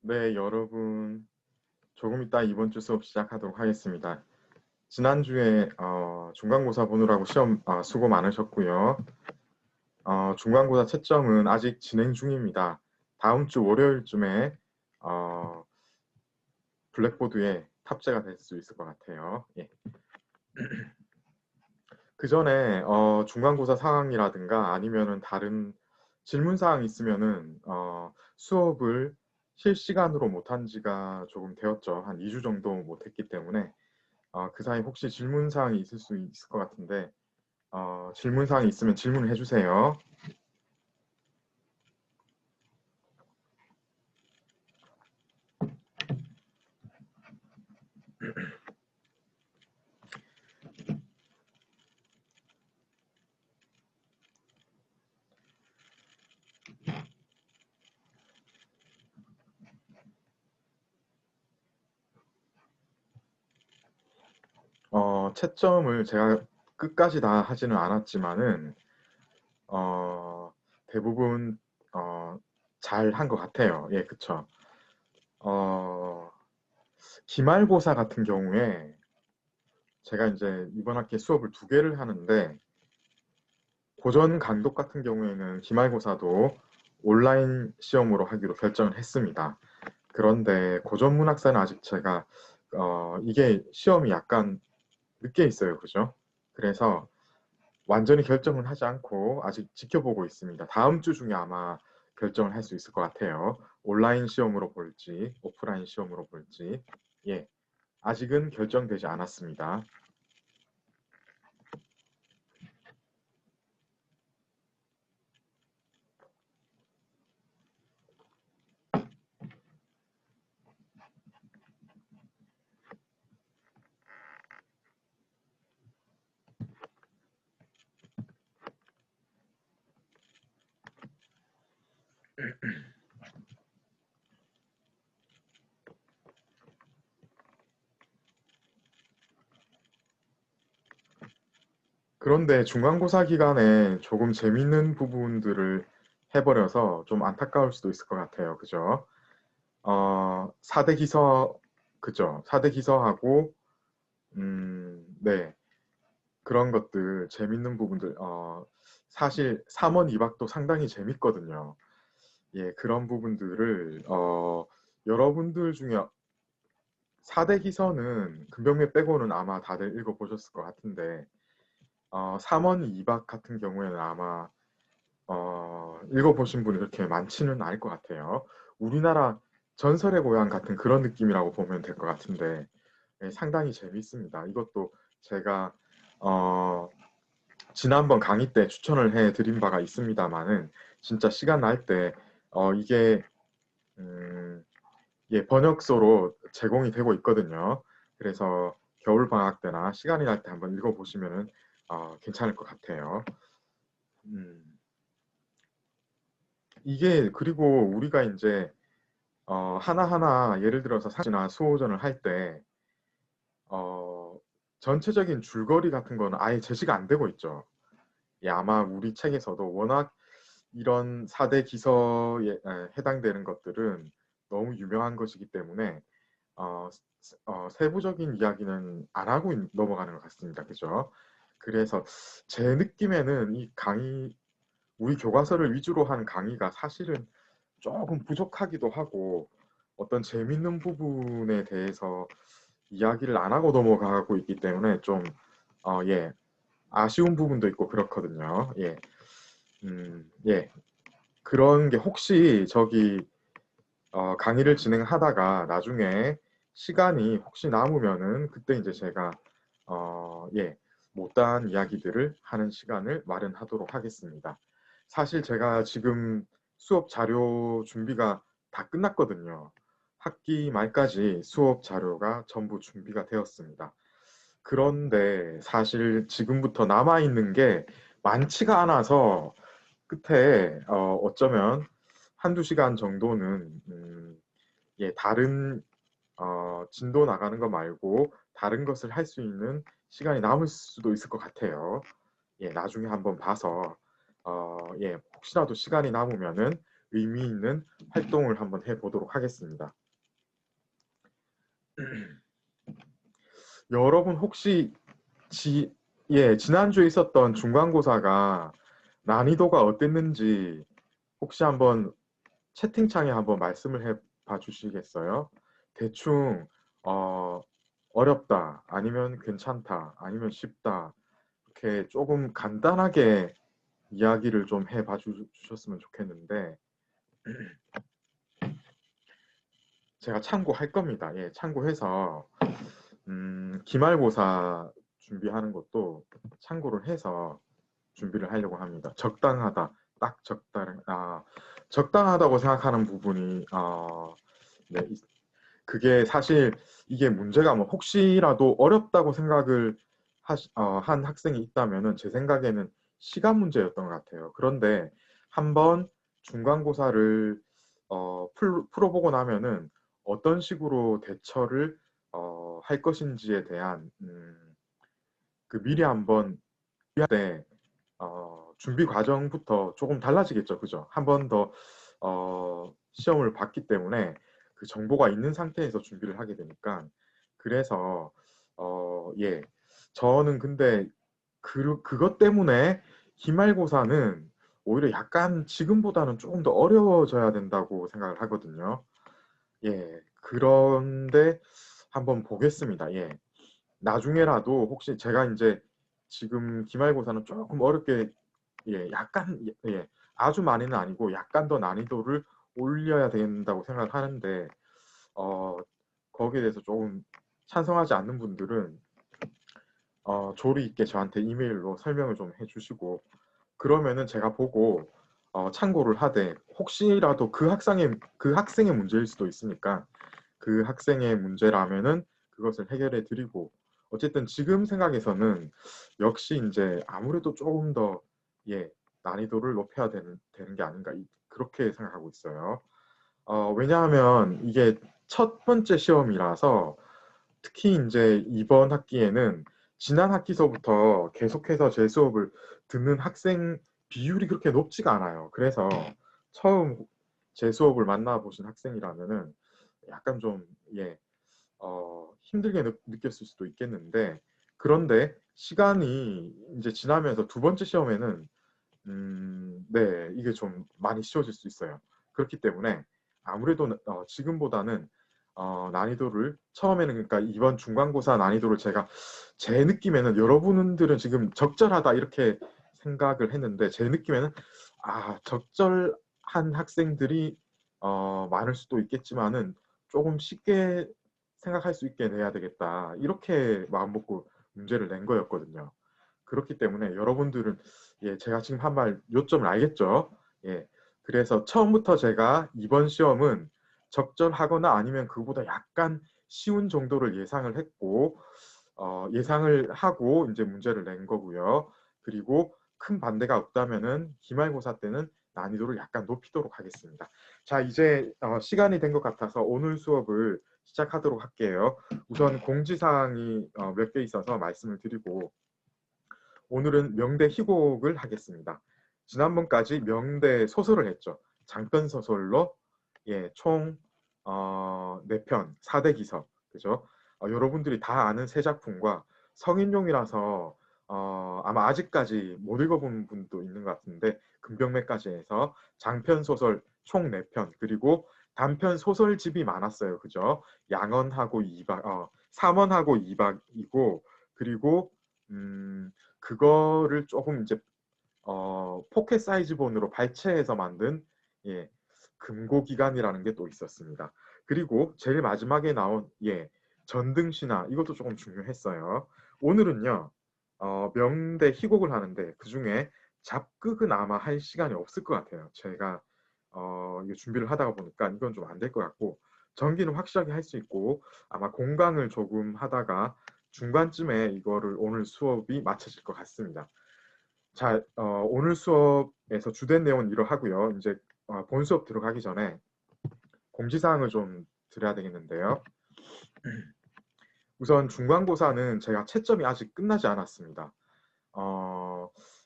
네, 여러분. 조금 이따 이번 주 수업 시작하도록 하겠습니다. 지난주에 중간고사 보느라고 시험 수고 많으셨고요. 중간고사 채점은 아직 진행 중입니다. 다음 주 월요일쯤에 어, 블랙보드에 탑재가 될 수 있을 것 같아요. 예. 그 전에 중간고사 상황이라든가 아니면은 다른 질문 사항 있으면은 수업을 실시간으로 못한 지가 조금 되었죠. 한 2주 정도 못했기 때문에 그 사이 혹시 질문 사항이 있을 수 있을 것 같은데 질문 사항이 있으면 질문을 해주세요. 채점을 제가 끝까지 다 하지는 않았지만은 대부분 잘 한 것 같아요. 예, 그쵸. 어, 기말고사 같은 경우에 제가 이제 이번 학기에 수업을 두 개를 하는데 고전 강독 같은 경우에는 기말고사도 온라인 시험으로 하기로 결정을 했습니다. 그런데 고전 문학사는 아직 제가 이게 시험이 약간 늦게 있어요. 그죠? 그래서 완전히 결정은 하지 않고 아직 지켜보고 있습니다. 다음 주 중에 아마 결정을 할 수 있을 것 같아요. 온라인 시험으로 볼지 오프라인 시험으로 볼지. 예, 아직은 결정되지 않았습니다. 그런데 중간고사 기간에 조금 재밌는 부분들을 해버려서 좀 안타까울 수도 있을 것 같아요. 그죠? 4대 기서, 그죠? 4대 기서하고, 네. 그런 것들, 재밌는 부분들, 사실 3원 2박도 상당히 재밌거든요. 예, 그런 부분들을, 여러분들 중에 4대 기서는 금병매 빼고는 아마 다들 읽어보셨을 것 같은데, 3원 2박 같은 경우에는 아마 읽어보신 분이 그렇게 많지는 않을 것 같아요. 우리나라 전설의 고향 같은 그런 느낌이라고 보면 될 것 같은데 예, 상당히 재미있습니다. 이것도 제가 어, 지난번 강의 때 추천을 해드린 바가 있습니다만은 진짜 시간 날 때 이게 음, 예, 번역서로 제공이 되고 있거든요. 그래서 겨울 방학 때나 시간이 날 때 한번 읽어보시면은 괜찮을 것 같아요. 음, 이게 그리고 우리가 이제 하나하나 예를 들어서 상지나 수호전을 할 때, 전체적인 줄거리 같은 거는 아예 제시가 안 되고 있죠. 예, 아마 우리 책에서도 워낙 이런 4대 기서에 해당되는 것들은 너무 유명한 것이기 때문에, 세부적인 이야기는 안 하고 넘어가는 것 같습니다. 그죠? 그래서 제 느낌에는 이 강의, 우리 교과서를 위주로 한 강의가 사실은 조금 부족하기도 하고 어떤 재밌는 부분에 대해서 이야기를 안 하고 넘어가고 있기 때문에 좀 예, 아쉬운 부분도 있고 그렇거든요. 예, 예, 그런 게 혹시 저기 강의를 진행하다가 나중에 시간이 혹시 남으면은 그때 이제 제가 예, 못다한 이야기들을 하는 시간을 마련하도록 하겠습니다. 사실 제가 지금 수업 자료 준비가 다 끝났거든요. 학기 말까지 수업 자료가 전부 준비가 되었습니다. 그런데 사실 지금부터 남아있는 게 많지가 않아서 끝에 어쩌면 한두 시간 정도는 예, 다른 진도 나가는 거 말고 다른 것을 할 수 있는 시간이 남을 수도 있을 것 같아요. 예, 나중에 한번 봐서 예, 혹시라도 시간이 남으면은 의미 있는 활동을 한번 해보도록 하겠습니다. 여러분 혹시 지난주에 있었던 중간고사가 난이도가 어땠는지 혹시 한번 채팅창에 한번 말씀을 해봐 주시겠어요? 대충 어렵다, 아니면 괜찮다, 아니면 쉽다, 이렇게 조금 간단하게 이야기를 좀 해봐 주셨으면 좋겠는데 제가 참고할 겁니다. 예, 참고해서 기말고사 준비하는 것도 참고를 해서 준비를 하려고 합니다. 적당하다, 딱 적당하다고 생각하는 부분이 네, 그게 사실 이게 문제가 뭐 혹시라도 어렵다고 생각을 한 학생이 있다면은 제 생각에는 시간 문제였던 것 같아요. 그런데 한번 중간고사를 풀어보고 나면은 어떤 식으로 대처를 할 것인지에 대한 그 미리 한번 때 준비 과정부터 조금 달라지겠죠, 그죠? 한 번 더 시험을 봤기 때문에 그 정보가 있는 상태에서 준비를 하게 되니까 그래서 예, 저는 근데 그것 때문에 기말고사는 오히려 약간 지금보다는 조금 더 어려워져야 된다고 생각을 하거든요. 예, 그런데 한번 보겠습니다. 예, 나중에라도 혹시 제가 이제 지금 기말고사는 조금 어렵게 약간 아주 많이는 아니고 약간 더 난이도를 올려야 된다고 생각을 하는데 거기에 대해서 조금 찬성하지 않는 분들은 조리 있게 저한테 이메일로 설명을 좀 해주시고 그러면은 제가 보고 참고를 하되 혹시라도 그 학생의 문제일 수도 있으니까 그 학생의 문제라면은 그것을 해결해 드리고 어쨌든 지금 생각에서는 역시 이제 아무래도 조금 더 난이도를 높여야 되는 게 아닌가 그렇게 생각하고 있어요. 왜냐하면 이게 첫 번째 시험이라서 특히 이제 이번 학기에는 지난 학기서부터 계속해서 제 수업을 듣는 학생 비율이 그렇게 높지가 않아요. 그래서 처음 제 수업을 만나보신 학생이라면은 약간 좀 힘들게 느꼈을 수도 있겠는데 그런데 시간이 이제 지나면서 두 번째 시험에는 네, 이게 좀 많이 쉬워질 수 있어요. 그렇기 때문에 아무래도 지금보다는 난이도를 처음에는 그러니까 이번 중간고사 난이도를 제가 제 느낌에는 여러분들은 지금 적절하다 이렇게 생각을 했는데 제 느낌에는 적절한 학생들이 많을 수도 있겠지만은 조금 쉽게 생각할 수 있게 내야 되겠다 이렇게 마음 먹고 문제를 낸 거였거든요. 그렇기 때문에 여러분들은 제가 지금 한 말 요점을 알겠죠? 예. 그래서 처음부터 제가 이번 시험은 적절하거나 아니면 그보다 약간 쉬운 정도를 예상을 했고 예상을 하고 이제 문제를 낸 거고요. 그리고 큰 반대가 없다면은 기말고사 때는 난이도를 약간 높이도록 하겠습니다. 자, 이제 시간이 된 것 같아서 오늘 수업을 시작하도록 할게요. 우선 공지사항이 몇 개 있어서 말씀을 드리고 오늘은 명대 희곡을 하겠습니다. 지난번까지 명대 소설을 했죠. 장편 소설로 총 4편 4대 기서 그죠? 여러분들이 다 아는 세 작품과 성인용이라서 아마 아직까지 못 읽어본 분도 있는 것 같은데 금병매까지 해서 장편 소설 총 4편 그리고 단편 소설집이 많았어요. 그죠? 양언하고 이박, 삼언하고 이박이고 그리고 그거를 조금 이제 포켓 사이즈본으로 발췌해서 만든 금고기관이라는 게 또 있었습니다. 그리고 제일 마지막에 나온 전등신화 이것도 조금 중요했어요. 오늘은요 명대 희곡을 하는데 그 중에 잡극은 아마 할 시간이 없을 것 같아요. 제가 이거 준비를 하다가 보니까 이건 좀 안 될 것 같고 전기는 확실하게 할 수 있고 아마 공강을 조금 하다가 중간쯤에 이거를 오늘 수업이 마쳐질 것 같습니다. 자, 오늘 수업에서 주된 내용은 이러하고요. 이제 본 수업 들어가기 전에 공지사항을 좀 드려야 되겠는데요. 우선 중간고사는 제가 채점이 아직 끝나지 않았습니다.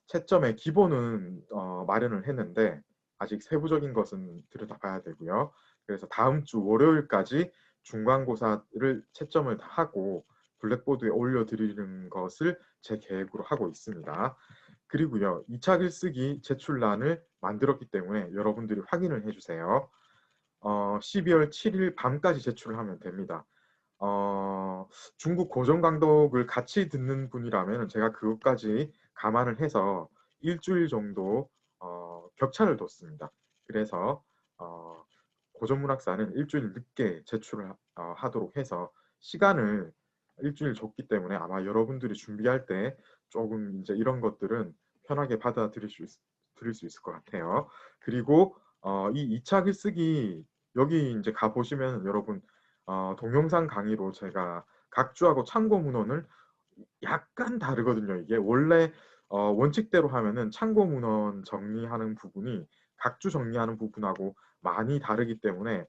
채점의 기본은 마련을 했는데 아직 세부적인 것은 들여다봐야 되고요. 그래서 다음 주 월요일까지 중간고사를 채점을 다 하고 블랙보드에 올려드리는 것을 제 계획으로 하고 있습니다. 그리고요, 2차 글쓰기 제출란을 만들었기 때문에 여러분들이 확인을 해주세요. 12월 7일 밤까지 제출을 하면 됩니다. 중국 고전 강독을 같이 듣는 분이라면 제가 그것까지 감안을 해서 일주일 정도 격차를 뒀습니다. 그래서 고전문학사는 일주일 늦게 제출을 하도록 해서 시간을 일주일 줬기 때문에 아마 여러분들이 준비할 때 조금 이제 이런 것들은 편하게 드릴 수 있을 것 같아요. 그리고 이 2차 글쓰기 여기 이제 가 보시면 여러분 동영상 강의로 제가 각주하고 참고 문헌을 약간 다르거든요. 이게 원래 원칙대로 하면은 참고 문헌 정리하는 부분이 각주 정리하는 부분하고 많이 다르기 때문에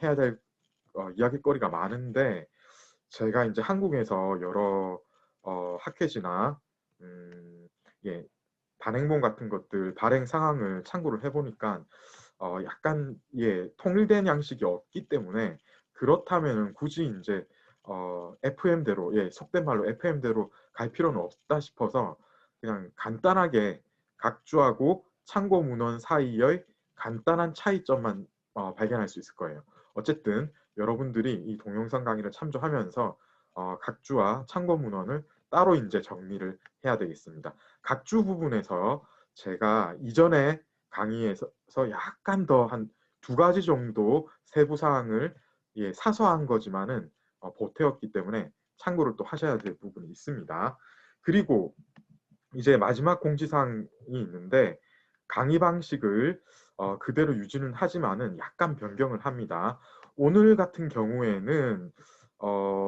해야 될 이야기거리가 많은데 제가 이제 한국에서 여러 학회지나 예, 단행본 같은 것들 발행 상황을 참고를 해보니까 약간 예 통일된 양식이 없기 때문에 그렇다면은 굳이 이제 FM대로 예 속된 말로 FM대로 갈 필요는 없다 싶어서 그냥 간단하게 각주하고 참고 문헌 사이의 간단한 차이점만 발견할 수 있을 거예요. 어쨌든 여러분들이 이 동영상 강의를 참조하면서 각주와 참고 문헌을 따로 이제 정리를 해야 되겠습니다. 각주 부분에서 제가 이전에 강의에서 약간 더 한 두 가지 정도 세부 사항을 예, 사소한 거지만은 보태었기 때문에 참고를 또 하셔야 될 부분이 있습니다. 그리고 이제 마지막 공지사항이 있는데 강의 방식을 그대로 유지는 하지만은 약간 변경을 합니다. 오늘 같은 경우에는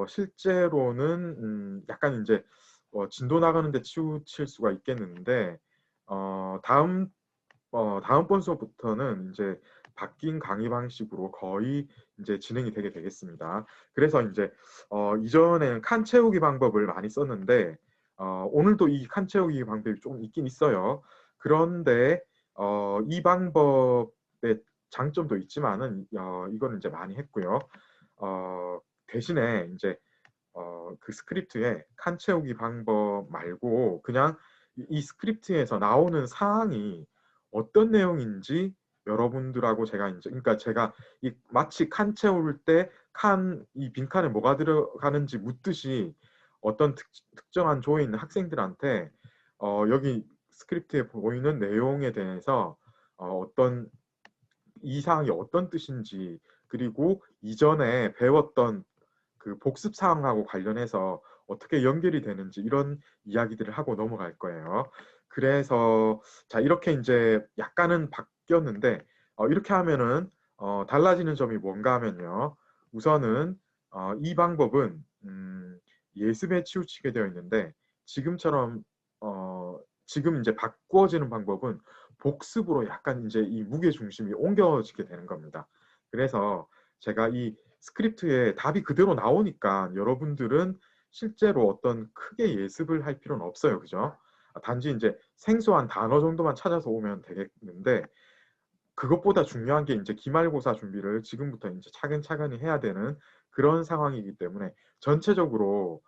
실제로는 약간 이제 진도 나가는데 치우칠 수가 있겠는데 다음번 수업부터는 이제 바뀐 강의 방식으로 거의 이제 진행이 되게 되겠습니다. 그래서 이제 이전에는 칸 채우기 방법을 많이 썼는데 오늘도 이 칸 채우기 방법이 좀 있긴 있어요. 그런데 이 방법의 장점도 있지만은 이거는 이제 많이 했고요. 대신에 이제 그 스크립트에 칸 채우기 방법 말고 그냥 이 스크립트에서 나오는 사항이 어떤 내용인지 여러분들하고 제가 이제 그러니까 제가 이 마치 칸 채울 때 이 빈칸에 뭐가 들어가는지 묻듯이 어떤 특정한 조에 있는 학생들한테 여기 스크립트에 보이는 내용에 대해서 어떤 이 사항이 어떤 뜻인지 그리고 이전에 배웠던 그 복습 사항하고 관련해서 어떻게 연결이 되는지 이런 이야기들을 하고 넘어갈 거예요. 그래서 자 이렇게 이제 약간은 바뀌었는데 이렇게 하면은 달라지는 점이 뭔가 하면요. 우선은 이 방법은 예습에 치우치게 되어 있는데 지금처럼 지금 이제 바꾸어지는 방법은 복습으로 약간 이제 이 무게 중심이 옮겨지게 되는 겁니다. 그래서 제가 이 스크립트에 답이 그대로 나오니까 여러분들은 실제로 어떤 크게 예습을 할 필요는 없어요. 그죠? 단지 이제 생소한 단어 정도만 찾아서 오면 되겠는데 그것보다 중요한 게 이제 기말고사 준비를 지금부터 이제 차근차근히 해야 되는 그런 상황이기 때문에 전체적으로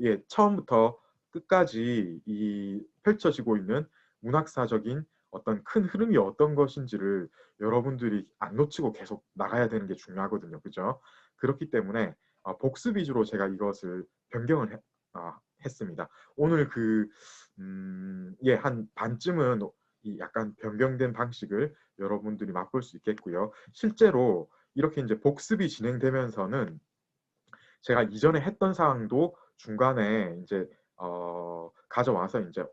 예, 처음부터 끝까지 이 펼쳐지고 있는 문학사적인 어떤 큰 흐름이 어떤 것인지를 여러분들이 안 놓치고 계속 나가야 되는 게 중요하거든요. 그죠? 그렇기 때문에 복습 위주로 제가 이것을 변경을 했습니다. 오늘 예, 한 반쯤은 이 약간 변경된 방식을 여러분들이 맛볼 수 있겠고요. 실제로 이렇게 이제 복습이 진행되면서는 제가 이전에 했던 사항도 중간에 이제 가져와서 이제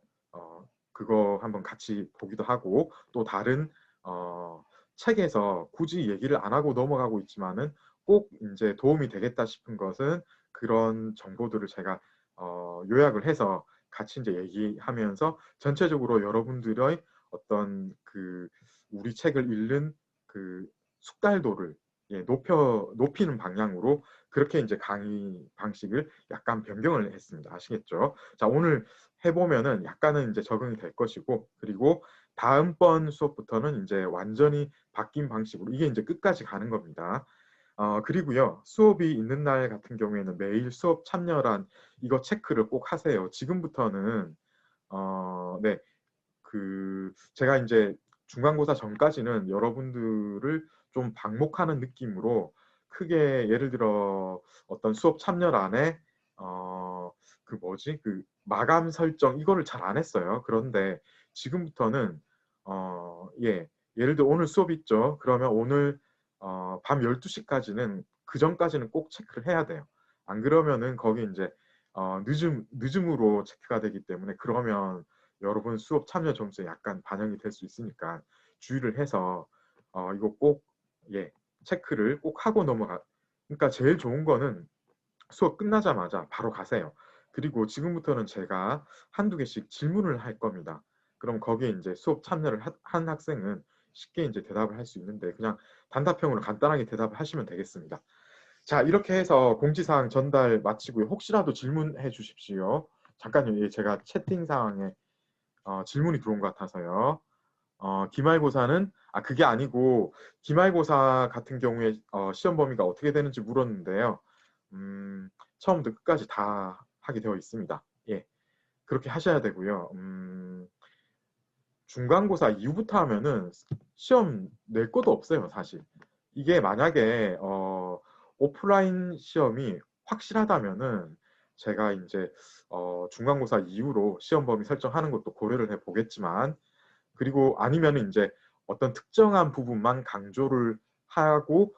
그거 한번 같이 보기도 하고 또 다른 책에서 굳이 얘기를 안 하고 넘어가고 있지만은 꼭 이제 도움이 되겠다 싶은 것은 그런 정보들을 제가 요약을 해서 같이 이제 얘기하면서 전체적으로 여러분들의 어떤 그 우리 책을 읽는 그 숙달도를 예, 높이는 방향으로 그렇게 이제 강의 방식을 약간 변경을 했습니다. 아시겠죠? 자, 오늘 해보면은 약간은 이제 적응이 될 것이고, 그리고 다음번 수업부터는 이제 완전히 바뀐 방식으로 이게 이제 끝까지 가는 겁니다. 그리고요, 수업이 있는 날 같은 경우에는 매일 수업 참여란 이거 체크를 꼭 하세요. 지금부터는 네, 제가 이제 중간고사 전까지는 여러분들을 좀 방목하는 느낌으로 크게 예를 들어 어떤 수업 참여란에 마감 설정 이거를 잘 안 했어요. 그런데 지금부터는 예, 예를 들어 오늘 수업 있죠. 그러면 오늘 밤 12시까지는 그 전까지는 꼭 체크를 해야 돼요. 안 그러면은 거기 이제 늦음으로 체크가 되기 때문에 그러면 여러분 수업 참여 점수에 약간 반영이 될 수 있으니까 주의를 해서 이거 꼭 예, 체크를 꼭 하고 넘어가. 그러니까 제일 좋은 거는 수업 끝나자마자 바로 가세요. 그리고 지금부터는 제가 한두 개씩 질문을 할 겁니다. 그럼 거기에 이제 수업 참여를 한 학생은 쉽게 이제 대답을 할 수 있는데 그냥 단답형으로 간단하게 대답을 하시면 되겠습니다. 자, 이렇게 해서 공지사항 전달 마치고요. 혹시라도 질문해 주십시오. 잠깐요. 예, 제가 채팅상에 질문이 들어온 것 같아서요. 기말고사는 그게 아니고 기말고사 같은 경우에 시험 범위가 어떻게 되는지 물었는데요. 처음부터 끝까지 다 하게 되어 있습니다. 예, 그렇게 하셔야 되고요. 중간고사 이후부터 하면은 시험 낼 것도 없어요, 사실. 이게 만약에 오프라인 시험이 확실하다면은 제가 이제 중간고사 이후로 시험 범위 설정하는 것도 고려를 해 보겠지만, 그리고 아니면은 이제 어떤 특정한 부분만 강조를 하고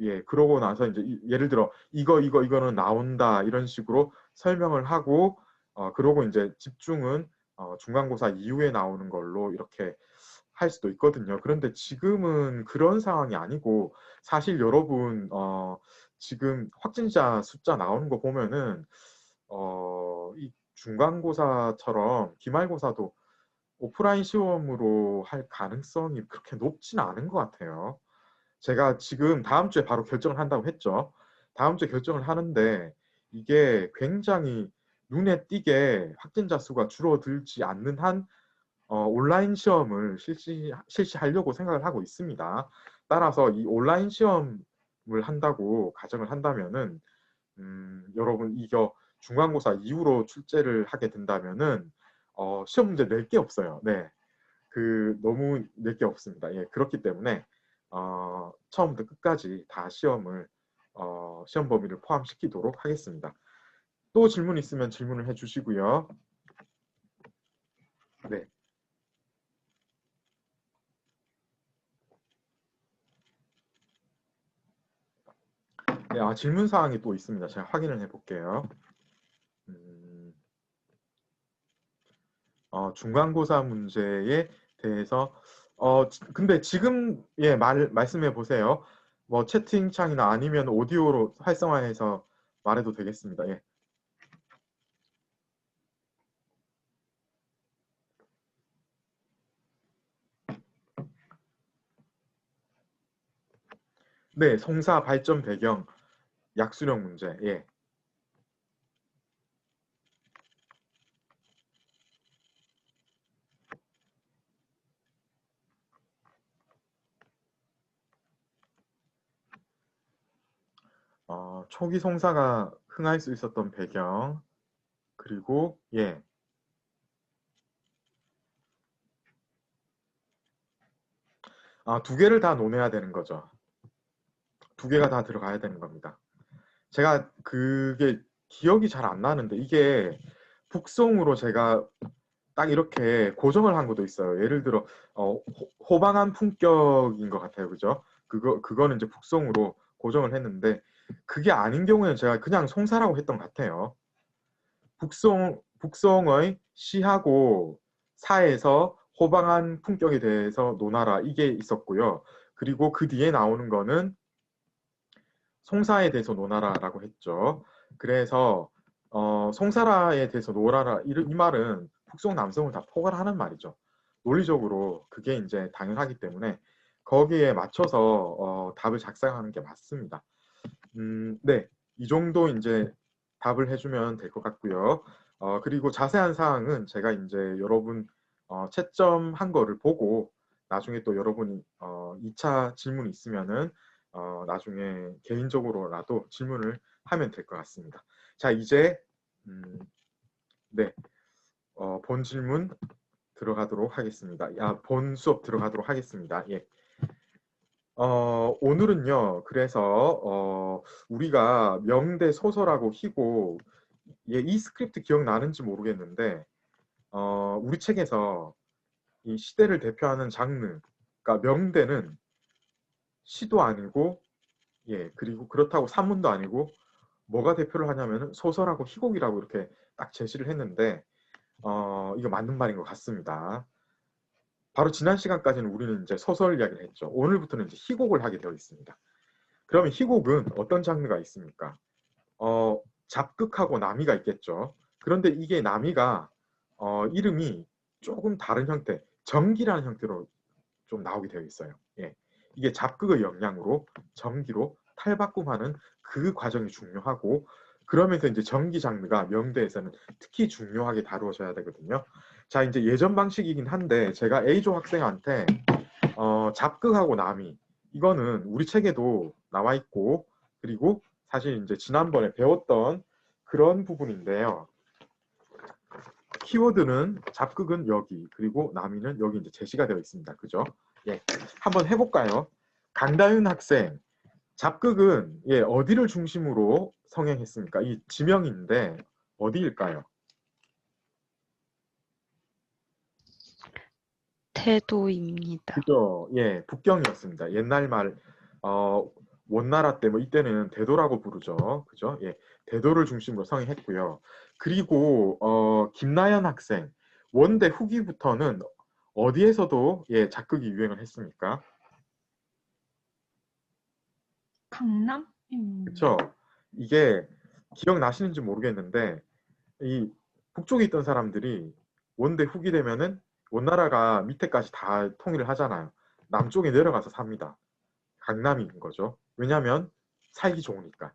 예, 그러고 나서 이제 예를 들어 이거는 나온다 이런 식으로 설명을 하고 그러고 이제 집중은 중간고사 이후에 나오는 걸로 이렇게 할 수도 있거든요. 그런데 지금은 그런 상황이 아니고 사실 여러분 지금 확진자 숫자 나오는 거 보면은 이 중간고사처럼 기말고사도 오프라인 시험으로 할 가능성이 그렇게 높지는 않은 것 같아요. 제가 지금 다음 주에 바로 결정을 한다고 했죠. 다음 주에 결정을 하는데 이게 굉장히 눈에 띄게 확진자 수가 줄어들지 않는 한 온라인 시험을 실시하려고 생각을 하고 있습니다. 따라서 이 온라인 시험을 한다고 가정을 한다면은 여러분 이거 중간고사 이후로 출제를 하게 된다면은 시험 문제 낼 게 없어요. 네, 너무 낼 게 없습니다. 예, 그렇기 때문에 처음부터 끝까지 다 시험 범위를 포함시키도록 하겠습니다. 또 질문 있으면 질문을 해주시고요. 네. 네, 질문 사항이 또 있습니다. 제가 확인을 해볼게요. 중간고사 문제에 대해서 근데 지금 예, 말씀해 보세요. 뭐 채팅창이나 아니면 오디오로 활성화해서 말해도 되겠습니다. 예. 네, 송사 발전 배경 약수령 문제. 예. 초기 송사가 흥할 수 있었던 배경, 그리고 예, 두 개를 다 논해야 되는 거죠. 두 개가 다 들어가야 되는 겁니다. 제가 그게 기억이 잘 안 나는데 이게 북송으로 제가 딱 이렇게 고정을 한 것도 있어요. 예를 들어 호방한 품격인 것 같아요, 그죠? 그거는 이제 북송으로 고정을 했는데 그게 아닌 경우에는 제가 그냥 송사라고 했던 것 같아요. 북송의 시하고 사에서 호방한 품격에 대해서 논하라 이게 있었고요. 그리고 그 뒤에 나오는 거는 송사에 대해서 논하라라고 했죠. 그래서 송사라에 대해서 논하라 이 말은 북송 남성을 다 포괄하는 말이죠. 논리적으로 그게 이제 당연하기 때문에 거기에 맞춰서 답을 작성하는 게 맞습니다. 네, 이 정도 이제 답을 해주면 될 것 같고요. 그리고 자세한 사항은 제가 이제 여러분 채점한 거를 보고 나중에 또 여러분이 2차 질문이 있으면은 나중에 개인적으로라도 질문을 하면 될 것 같습니다. 자, 이제 네, 본 질문 들어가도록 하겠습니다. 본 수업 들어가도록 하겠습니다. 예. 오늘은요, 그래서 우리가 명대 소설하고 희곡, 예, 이 스크립트 기억나는지 모르겠는데 우리 책에서 이 시대를 대표하는 장르, 그러니까 명대는 시도 아니고, 예, 그리고 그렇다고 산문도 아니고, 뭐가 대표를 하냐면은 소설하고 희곡이라고 이렇게 딱 제시를 했는데, 이거 맞는 말인 것 같습니다. 바로 지난 시간까지는 우리는 이제 소설 이야기를 했죠. 오늘부터는 이제 희곡을 하게 되어 있습니다. 그러면 희곡은 어떤 장르가 있습니까? 잡극하고 남이가 있겠죠. 그런데 이게 남이가 이름이 조금 다른 형태, 정기라는 형태로 좀 나오게 되어 있어요. 예. 이게 잡극의 영향으로 정기로 탈바꿈하는 그 과정이 중요하고 그러면서 이제 정기 장르가 명대에서는 특히 중요하게 다루어져야 되거든요. 자, 이제 예전 방식이긴 한데 제가 A조 학생한테 잡극하고 남이 이거는 우리 책에도 나와 있고 그리고 사실 이제 지난번에 배웠던 그런 부분인데요. 키워드는 잡극은 여기 그리고 남이는 여기 이제 제시가 되어 있습니다. 그죠? 예, 한번 해볼까요? 강다윤 학생, 잡극은 예, 어디를 중심으로 성행했습니까? 이 지명인데 어디일까요? 태도입니다. 그죠? 예, 북경이었습니다. 옛날 말 원나라 때 뭐 이때는 대도라고 부르죠. 그죠? 예, 대도를 중심으로 성행했고요. 그리고 김나연 학생, 원대 후기부터는 어디에서도 예, 작극이 유행을 했습니까? 강남? 그렇죠? 이게 기억나시는지 모르겠는데 이 북쪽에 있던 사람들이 원대 후기 되면은 원나라가 밑에까지 다 통일을 하잖아요. 남쪽에 내려가서 삽니다. 강남인 거죠. 왜냐하면 살기 좋으니까.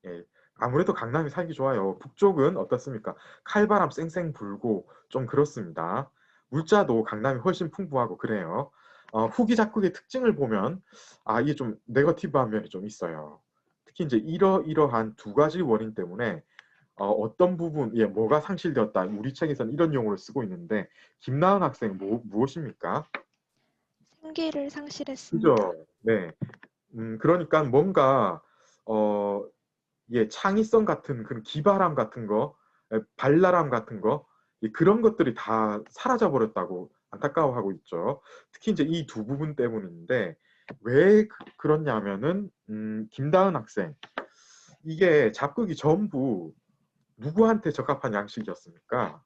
예, 아무래도 강남이 살기 좋아요. 북쪽은 어떻습니까? 칼바람 쌩쌩 불고 좀 그렇습니다. 물자도 강남이 훨씬 풍부하고 그래요. 후기 작곡의 특징을 보면 이게 좀 네거티브한 면이 좀 있어요. 특히 이제 이러한 두 가지 원인 때문에 어떤 부분, 예, 뭐가 상실되었다. 우리 책에서는 이런 용어를 쓰고 있는데 김나은 학생 무엇입니까? 생기를 상실했습니다. 그죠? 네. 그러니까 뭔가 예, 창의성 같은 그런 기발함 같은 거, 발랄함 같은 거, 예, 그런 것들이 다 사라져 버렸다고 안타까워하고 있죠. 특히 이제 이 두 부분 때문인데 왜 그렇냐면은 김다은 학생 이게 잡극이 전부 누구한테 적합한 양식이었습니까?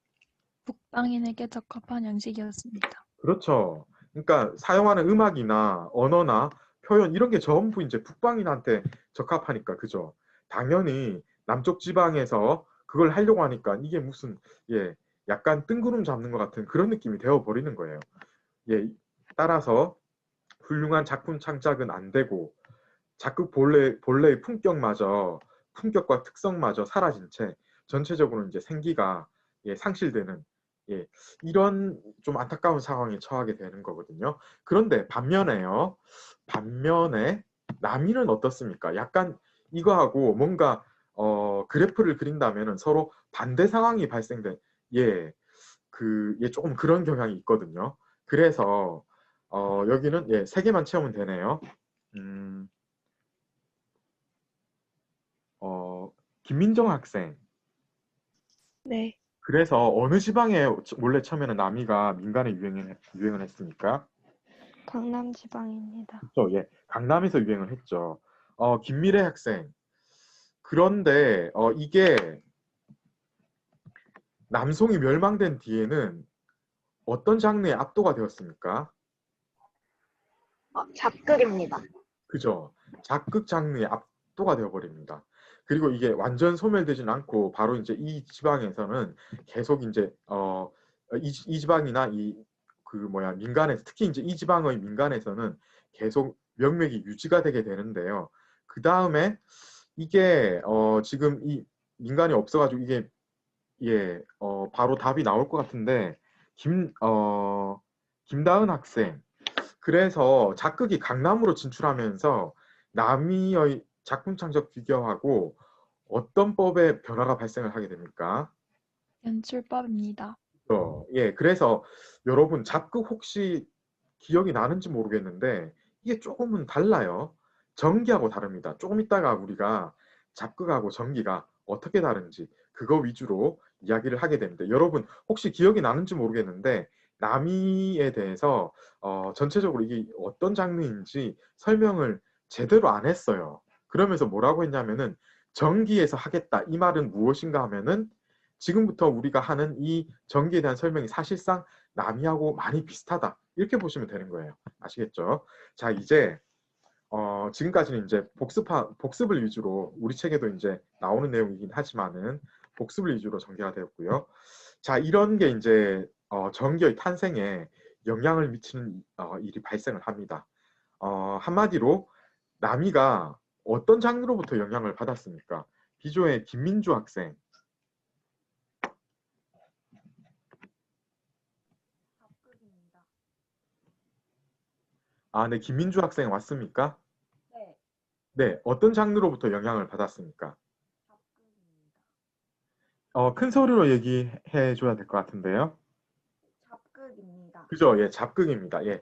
북방인에게 적합한 양식이었습니다. 그렇죠. 그러니까 사용하는 음악이나 언어나 표현 이런 게 전부 이제 북방인한테 적합하니까 그죠. 당연히 남쪽 지방에서 그걸 하려고 하니까 이게 무슨 예 약간 뜬구름 잡는 것 같은 그런 느낌이 되어 버리는 거예요. 예 따라서 훌륭한 작품 창작은 안 되고 작극 본래의 품격과 특성마저 사라진 채 전체적으로 이제 생기가 예, 상실되는 예, 이런 좀 안타까운 상황에 처하게 되는 거거든요. 그런데 반면에 남이는 어떻습니까? 약간 이거하고 뭔가 그래프를 그린다면은 서로 반대 상황이 발생된 예, 조금 그런 경향이 있거든요. 그래서 여기는 예, 세 개만 채우면 되네요. 음, 김민정 학생. 네. 그래서 어느 지방에 몰래 처음에는 남이가 민간에 유행을 했습니까? 강남 지방입니다. 그렇죠. 예. 강남에서 유행을 했죠. 김미래 학생. 그런데 이게 남송이 멸망된 뒤에는 어떤 장르에 압도가 되었습니까? 잡극입니다. 그죠. 작극 장르에 압도가 되어버립니다. 그리고 이게 완전 소멸되진 않고 바로 이제 이 지방에서는 계속 이제 이 지방이나 이 그 뭐야 민간에서 특히 이제 이 지방의 민간에서는 계속 명맥이 유지가 되게 되는데요. 그 다음에 이게 지금 이 민간이 없어가지고 이게 예 바로 답이 나올 것 같은데 김다은 학생. 그래서 작극이 강남으로 진출하면서 남이의 작품 창작 규격하고 어떤 법의 변화가 발생을 하게 됩니까? 연출법입니다. 예, 그래서 여러분 작극 혹시 기억이 나는지 모르겠는데 이게 조금은 달라요. 전기하고 다릅니다. 조금 있다가 우리가 작극하고 전기가 어떻게 다른지 그거 위주로 이야기를 하게 됩니다. 여러분 혹시 기억이 나는지 모르겠는데 나미에 대해서 전체적으로 이게 어떤 장르인지 설명을 제대로 안 했어요. 그러면서 뭐라고 했냐면은 전기에서 하겠다. 이 말은 무엇인가 하면은 지금부터 우리가 하는 이 전기에 대한 설명이 사실상 남이하고 많이 비슷하다. 이렇게 보시면 되는 거예요. 아시겠죠? 자, 이제 지금까지는 이제 복습을 위주로 우리 책에도 이제 나오는 내용이긴 하지만은 복습을 위주로 전개가 되었고요. 자, 이런 게 이제 전기의 탄생에 영향을 미치는 일이 발생을 합니다. 한마디로 남이가 어떤 장르로부터 영향을 받았습니까? 비조의 김민주 학생. 작극입니다. 아, 네, 김민주 학생 왔습니까? 네, 네, 어떤 장르로부터 영향을 받았습니까? 작극입니다. 큰 소리로 얘기해 줘야 될 것 같은데요. 작극입니다. 그죠? 예, 잡극입니다. 예,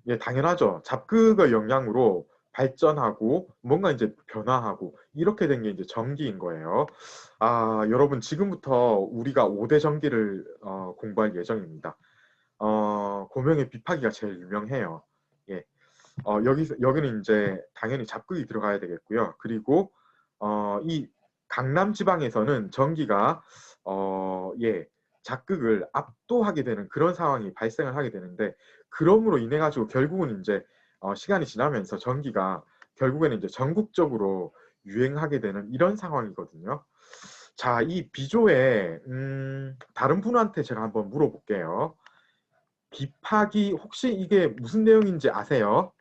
예, 당연하죠. 잡극의 영향으로 발전하고 뭔가 이제 변화하고 이렇게 된 게 이제 전기인 거예요. 아, 여러분 지금부터 우리가 5대 전기를 공부할 예정입니다. 고명의 비파기가 제일 유명해요. 예, 여기는 이제 당연히 잡극이 들어가야 되겠고요. 그리고 이 강남 지방에서는 전기가 예, 잡극을 압도하게 되는 그런 상황이 발생을 하게 되는데 그럼으로 인해 가지고 결국은 이제 시간이 지나면서 전기가 결국에는 이제 전국적으로 유행하게 되는 이런 상황이거든요. 자, 이 비조의 다른 분한테 제가 한번 물어볼게요. 비파기 혹시 이게 무슨 내용인지 아세요?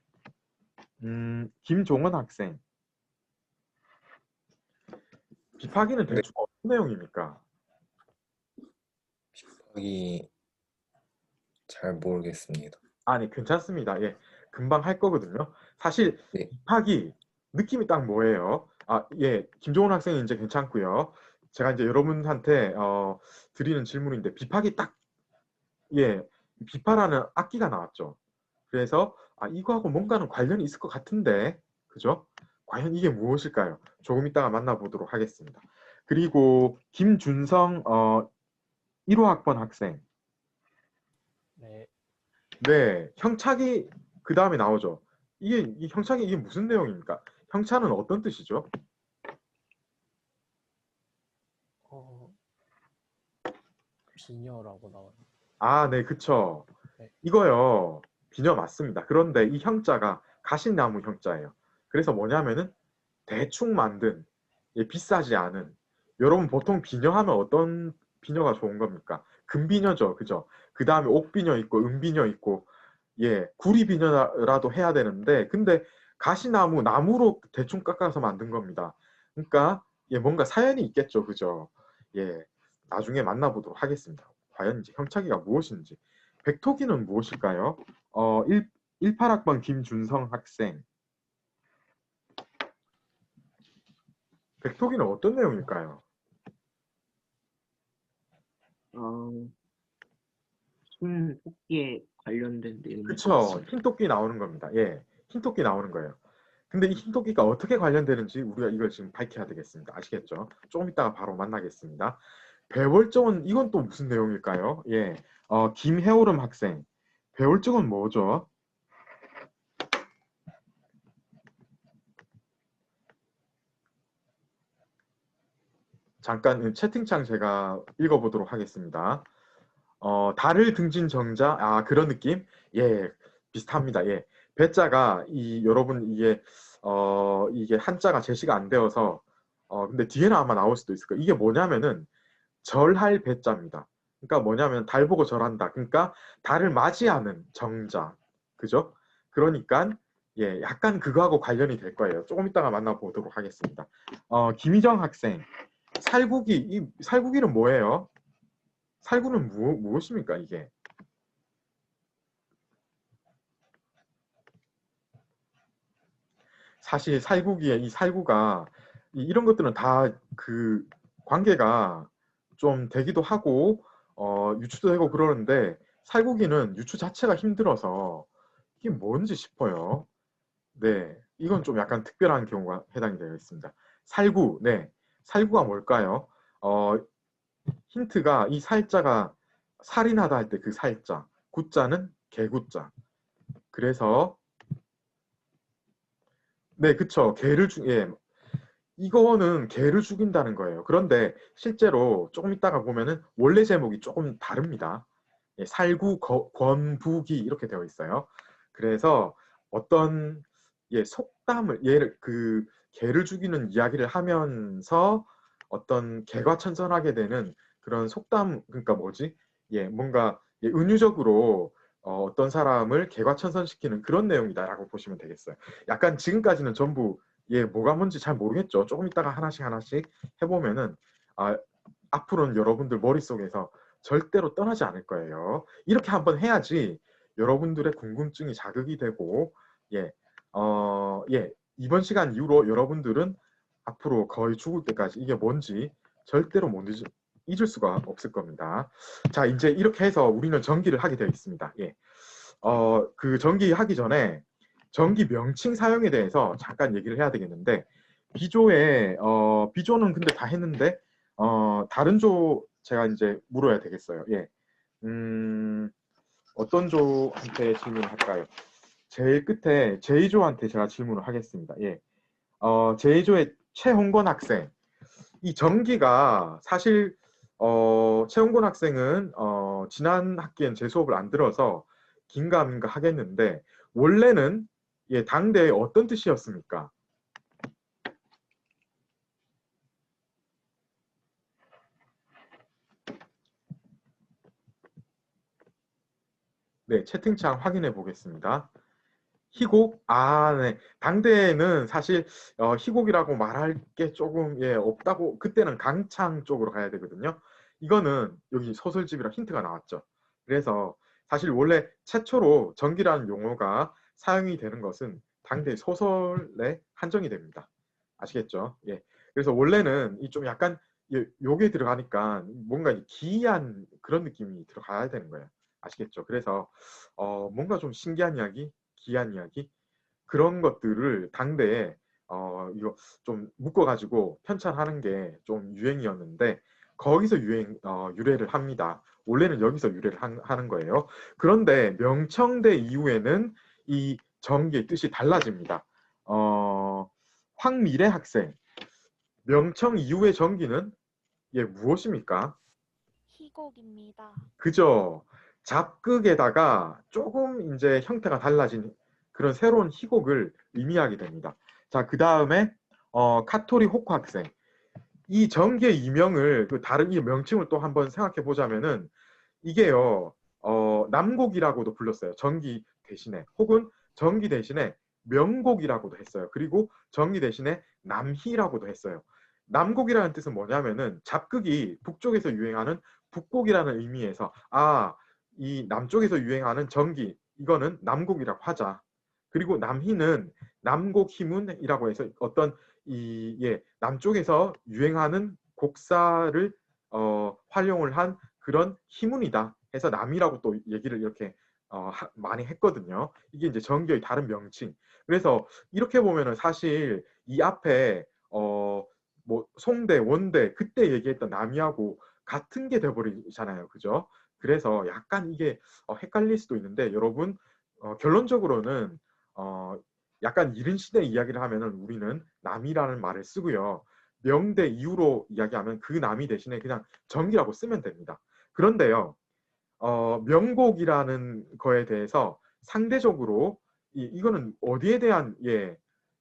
김종원 학생. 비파기는 네, 대충 어떤 내용입니까? 빗박이 잘 모르겠습니다. 아니, 괜찮습니다. 예, 금방 할 거거든요. 사실 네, 비파기 느낌이 딱 뭐예요? 아, 예, 김종원 학생은 이제 괜찮고요. 제가 이제 여러분한테 드리는 질문인데 비파기 딱 예, 비파라는 악기가 나왔죠. 그래서 이거하고 뭔가는 관련이 있을 것 같은데, 그죠? 과연 이게 무엇일까요? 조금 이따가 만나보도록 하겠습니다. 그리고 김준성 1호 학번 학생. 네, 네, 형착이 그 다음에 나오죠. 이 형착이 이게 무슨 내용입니까? 형차는 어떤 뜻이죠? 어, 비녀라고 나와요. 아, 네, 그쵸. 네. 이거요, 비녀 맞습니다. 그런데 이 형자가 가시나무 형자예요. 그래서 뭐냐면은 대충 만든, 예, 비싸지 않은. 여러분 보통 비녀 하면 어떤 비녀가 좋은 겁니까? 금비녀죠, 그죠? 그 다음에 옥비녀 있고 은비녀 있고, 예, 구리비녀라도 해야 되는데, 근데 가시나무 나무로 대충 깎아서 만든 겁니다. 그러니까 예, 뭔가 사연이 있겠죠, 그죠? 예, 나중에 만나보도록 하겠습니다. 과연 이제 형차기가 무엇인지. 백토기는 무엇일까요? 18학번 김준성 학생. 백토기는 어떤 내용일까요? 흰 토끼에 관련된 내용인 것 그쵸. 같습니다. 흰토끼 나오는 겁니다. 예. 흰토끼 나오는 거예요. 근데 이 흰토끼가 어떻게 관련되는지 우리가 이걸 지금 밝혀야 되겠습니다. 아시겠죠? 조금 이따가 바로 만나겠습니다. 배월정은 이건 또 무슨 내용일까요? 예. 김혜오름 학생. 배월정은 뭐죠? 잠깐 채팅창 제가 읽어보도록 하겠습니다. 달을 등진 정자, 그런 느낌? 예, 비슷합니다. 예. 배자가, 여러분, 이게 한자가 제시가 안 되어서, 근데 뒤에는 아마 나올 수도 있을 거예요. 이게 뭐냐면은, 절할 배자입니다. 그러니까 뭐냐면, 달 보고 절한다. 그러니까, 달을 맞이하는 정자. 그죠? 그러니까, 예, 약간 그거하고 관련이 될 거예요. 조금 이따가 만나보도록 하겠습니다. 김희정 학생, 살구기는 뭐예요? 살구는 무엇입니까, 이게? 사실 살구기에 이 살구가 이런 것들은 다 그 관계가 좀 되기도 하고 유추도 되고 그러는데 살구기는 유추 자체가 힘들어서 이게 뭔지 싶어요. 네, 이건 좀 약간 특별한 경우가 해당이 되어 있습니다. 살구, 네, 살구가 뭘까요? 힌트가 이 살자가 살인하다 할 때 그 살자, 구자는 개구자. 그래서 네, 그쵸. 예, 이거는 개를 죽인다는 거예요. 그런데 실제로 조금 이따가 보면은 원래 제목이 조금 다릅니다. 예, 살구 권부기 이렇게 되어 있어요. 그래서 어떤 속담을 그 개를 죽이는 이야기를 하면서 어떤 개과천선하게 되는 그런 속담, 그러니까 뭐지? 뭔가 은유적으로 어떤 사람을 개과천선시키는 그런 내용이다라고 보시면 되겠어요. 약간 지금까지는 전부 뭐가 뭔지 잘 모르겠죠. 조금 이따가 하나씩 해보면은 앞으로는 여러분들 머릿속에서 절대로 떠나지 않을 거예요. 이렇게 한번 해야지 여러분들의 궁금증이 자극이 되고 이번 시간 이후로 여러분들은 앞으로 거의 죽을 때까지 이게 뭔지 절대로 못 잊을 수가 없을 겁니다. 자, 이제 이렇게 해서 우리는 전기를 하게 되어 있습니다. 그 전기 하기 전에 전기 명칭 사용에 대해서 잠깐 얘기를 해야 되겠는데 비조는 근데 다 했는데 다른 조 제가 이제 물어야 되겠어요. 어떤 조한테 질문을 할까요? 제일 끝에 제2조한테 제가 질문을 하겠습니다. 제2조의 최홍건 학생. 이 전기가 사실 최홍건 학생은 지난 학기엔 제 수업을 안 들어서 긴가민가 하겠는데 원래는 당대에 어떤 뜻이었습니까? 네, 채팅창 확인해 보겠습니다. 희곡? 네. 당대에는 사실 희곡이라고 말할 게 조금 없다고 그때는 강창 쪽으로 가야 되거든요. 이거는 여기 소설집이라 힌트가 나왔죠. 그래서 사실 원래 최초로 전기라는 용어가 사용이 되는 것은 당대 소설에 한정이 됩니다. 아시겠죠? 그래서 원래는 이 좀 약간 요게 들어가니까 뭔가 기이한 그런 느낌이 들어가야 되는 거예요. 아시겠죠? 그래서 뭔가 좀 신기한 이야기, 기이한 이야기 그런 것들을 당대에 이거 좀 묶어가지고 편찬하는 게 좀 유행이었는데 거기서 유래를 합니다. 원래는 여기서 유래를 하는 거예요. 그런데 명청대 이후에는 이 전기의 뜻이 달라집니다. 황미래 학생, 명청 이후의 전기는 무엇입니까? 희곡입니다. 그죠? 잡극에다가 조금 이제 형태가 달라진 그런 새로운 희곡을 의미하게 됩니다. 자, 그 다음에 카토리 호코 학생. 이 전기의 이명을 다른 이 명칭을 또 한번 생각해 보자면은 이게요. 남곡이라고도 불렀어요. 전기 대신에 혹은 전기 대신에 명곡이라고도 했어요. 그리고 전기 대신에 남희라고도 했어요. 남곡이라는 뜻은 뭐냐면은 잡극이 북쪽에서 유행하는 북곡이라는 의미에서 이 남쪽에서 유행하는 전기 이거는 남곡이라고 하자. 그리고 남희는 남곡 희문이라고 해서 어떤 남쪽에서 유행하는 곡사를 활용을 한 그런 희문이다 해서 남이라고 또 얘기를 이렇게 많이 했거든요. 이게 이제 전기의 다른 명칭. 그래서 이렇게 보면은 사실 이 앞에 뭐 송대, 원대 그때 얘기했던 남이하고 같은 게 돼버리잖아요. 그죠? 그래서 약간 이게 헷갈릴 수도 있는데 여러분 결론적으로는 약간 이른 시대 이야기를 하면은 우리는 남이라는 말을 쓰고요. 명대 이후로 이야기하면 그 남이 대신에 그냥 전기라고 쓰면 됩니다. 그런데요, 명곡이라는 거에 대해서 상대적으로 이거는 어디에 대한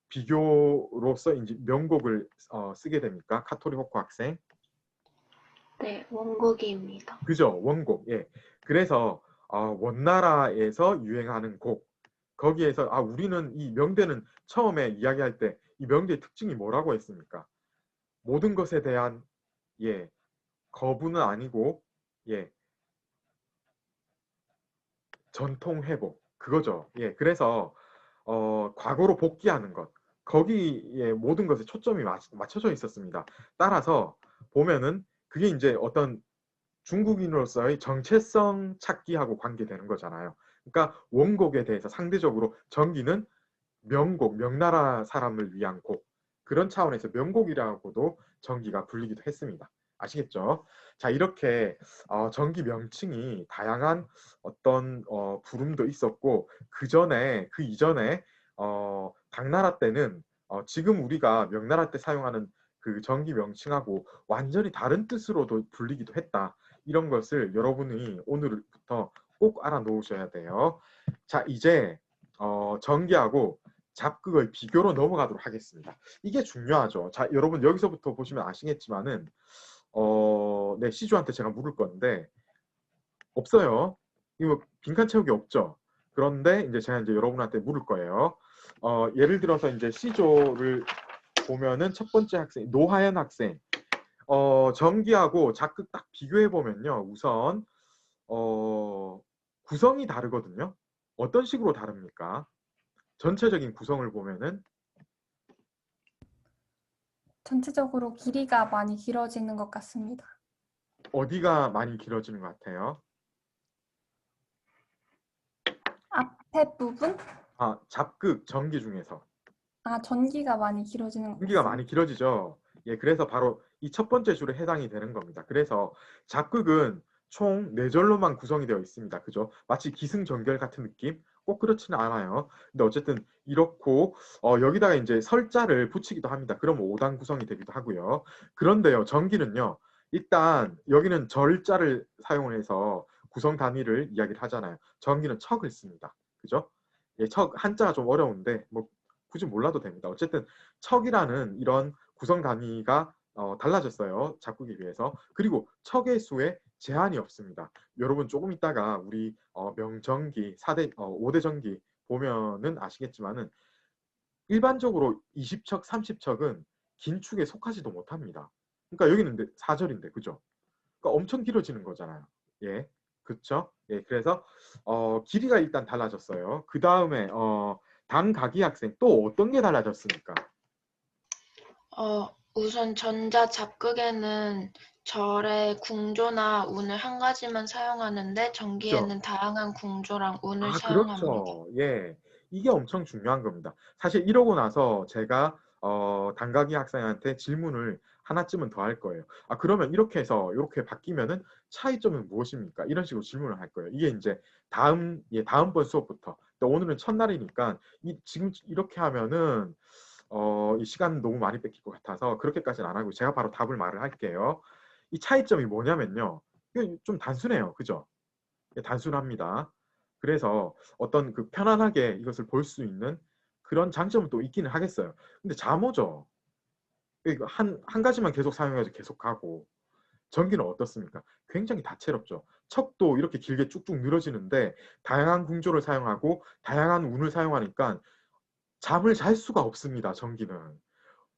비교로서 이제 명곡을 쓰게 됩니까? 카토리 호코 학생. 네, 원곡입니다. 그죠? 원곡. 그래서 원나라에서 유행하는 곡. 거기에서 우리는 이 명대는 처음에 이야기할 때 이 명대의 특징이 뭐라고 했습니까? 모든 것에 대한 거부는 아니고 전통 회복 그거죠. 예, 그래서 과거로 복귀하는 것 거기에 모든 것에 초점이 맞춰져 있었습니다. 따라서 보면은 그게 이제 어떤 중국인으로서의 정체성 찾기하고 관계되는 거잖아요. 그러니까 원곡에 대해서 상대적으로 정기는 명곡, 명나라 사람을 위한 곡 그런 차원에서 명곡이라고도 정기가 불리기도 했습니다. 아시겠죠? 자, 이렇게 정기 명칭이 다양한 어떤 부름도 있었고 그 이전에 당나라 때는 지금 우리가 명나라 때 사용하는 그 정기 명칭하고 완전히 다른 뜻으로도 불리기도 했다. 이런 것을 여러분이 오늘부터 꼭 알아놓으셔야 돼요. 자, 이제 정기하고 잡극의 비교로 넘어가도록 하겠습니다. 이게 중요하죠. 자, 여러분 여기서부터 보시면 아시겠지만은 네, 시주한테 제가 물을 건데 없어요. 이거 빈칸 채우기 없죠. 그런데 이제 제가 이제 여러분한테 물을 거예요. 예를 들어서 이제 시조를 보면은 첫 번째 학생 노하연 학생 정기하고 잡극 딱 비교해 보면요. 우선 구성이 다르거든요. 어떤 식으로 다릅니까? 전체적인 구성을 보면은 전체적으로 길이가 많이 길어지는 것 같습니다. 어디가 많이 길어지는 것 같아요? 앞에 부분? 잡극 전기 중에서 전기가 많이 길어지는 것 전기가 같습니다. 많이 길어지죠. 예, 그래서 바로 이 첫 번째 줄에 해당이 되는 겁니다. 그래서 잡극은 총 4절로만 구성이 되어 있습니다. 그죠? 마치 기승전결 같은 느낌? 꼭 그렇지는 않아요. 근데 어쨌든 이렇고 여기다가 이제 설자를 붙이기도 합니다. 그러면 5단 구성이 되기도 하고요. 그런데요, 전기는요. 일단 여기는 절자를 사용을 해서 구성 단위를 이야기를 하잖아요. 전기는 척을 씁니다. 그죠? 예, 척 한자가 좀 어려운데 뭐 굳이 몰라도 됩니다. 어쨌든 척이라는 이런 구성 단위가 달라졌어요. 잡극에 비해서. 그리고 척의 수에 제한이 없습니다. 여러분 조금 있다가 우리 명전기 5대 전기 보면은 아시겠지만은 일반적으로 20척, 30척은 긴 축에 속하지도 못합니다. 그러니까 여기는 4절인데 그죠? 그러니까 엄청 길어지는 거잖아요. 예. 그렇죠? 예. 그래서 길이가 일단 달라졌어요. 그 다음에 당가기 학생 또 어떤 게 달라졌습니까? 우선 전자 잡극에는 절의 궁조나 운을 한 가지만 사용하는데 전기에는 다양한 궁조랑 운을 사용합니다. 그렇죠. 예. 이게 엄청 중요한 겁니다. 사실 이러고 나서 제가 당가기 학생한테 질문을 하나쯤은 더 할 거예요. 그러면 이렇게 해서 이렇게 바뀌면은 차이점은 무엇입니까? 이런 식으로 질문을 할 거예요. 이게 이제 다음번 수업부터. 오늘은 첫날이니까 지금 이렇게 하면은 이 시간 너무 많이 뺏길 것 같아서 그렇게까지는 안 하고 제가 바로 답을 말을 할게요. 이 차이점이 뭐냐면요. 이게 좀 단순해요. 그죠? 예, 단순합니다. 그래서 어떤 그 편안하게 이것을 볼 수 있는 그런 장점은 또 있기는 하겠어요. 근데 잠오죠. 이거 한 가지만 계속 사용해서 계속 하고 전기는 어떻습니까? 굉장히 다채롭죠. 척도 이렇게 길게 쭉쭉 늘어지는데 다양한 궁조를 사용하고 다양한 운을 사용하니까 잠을 잘 수가 없습니다. 전기는.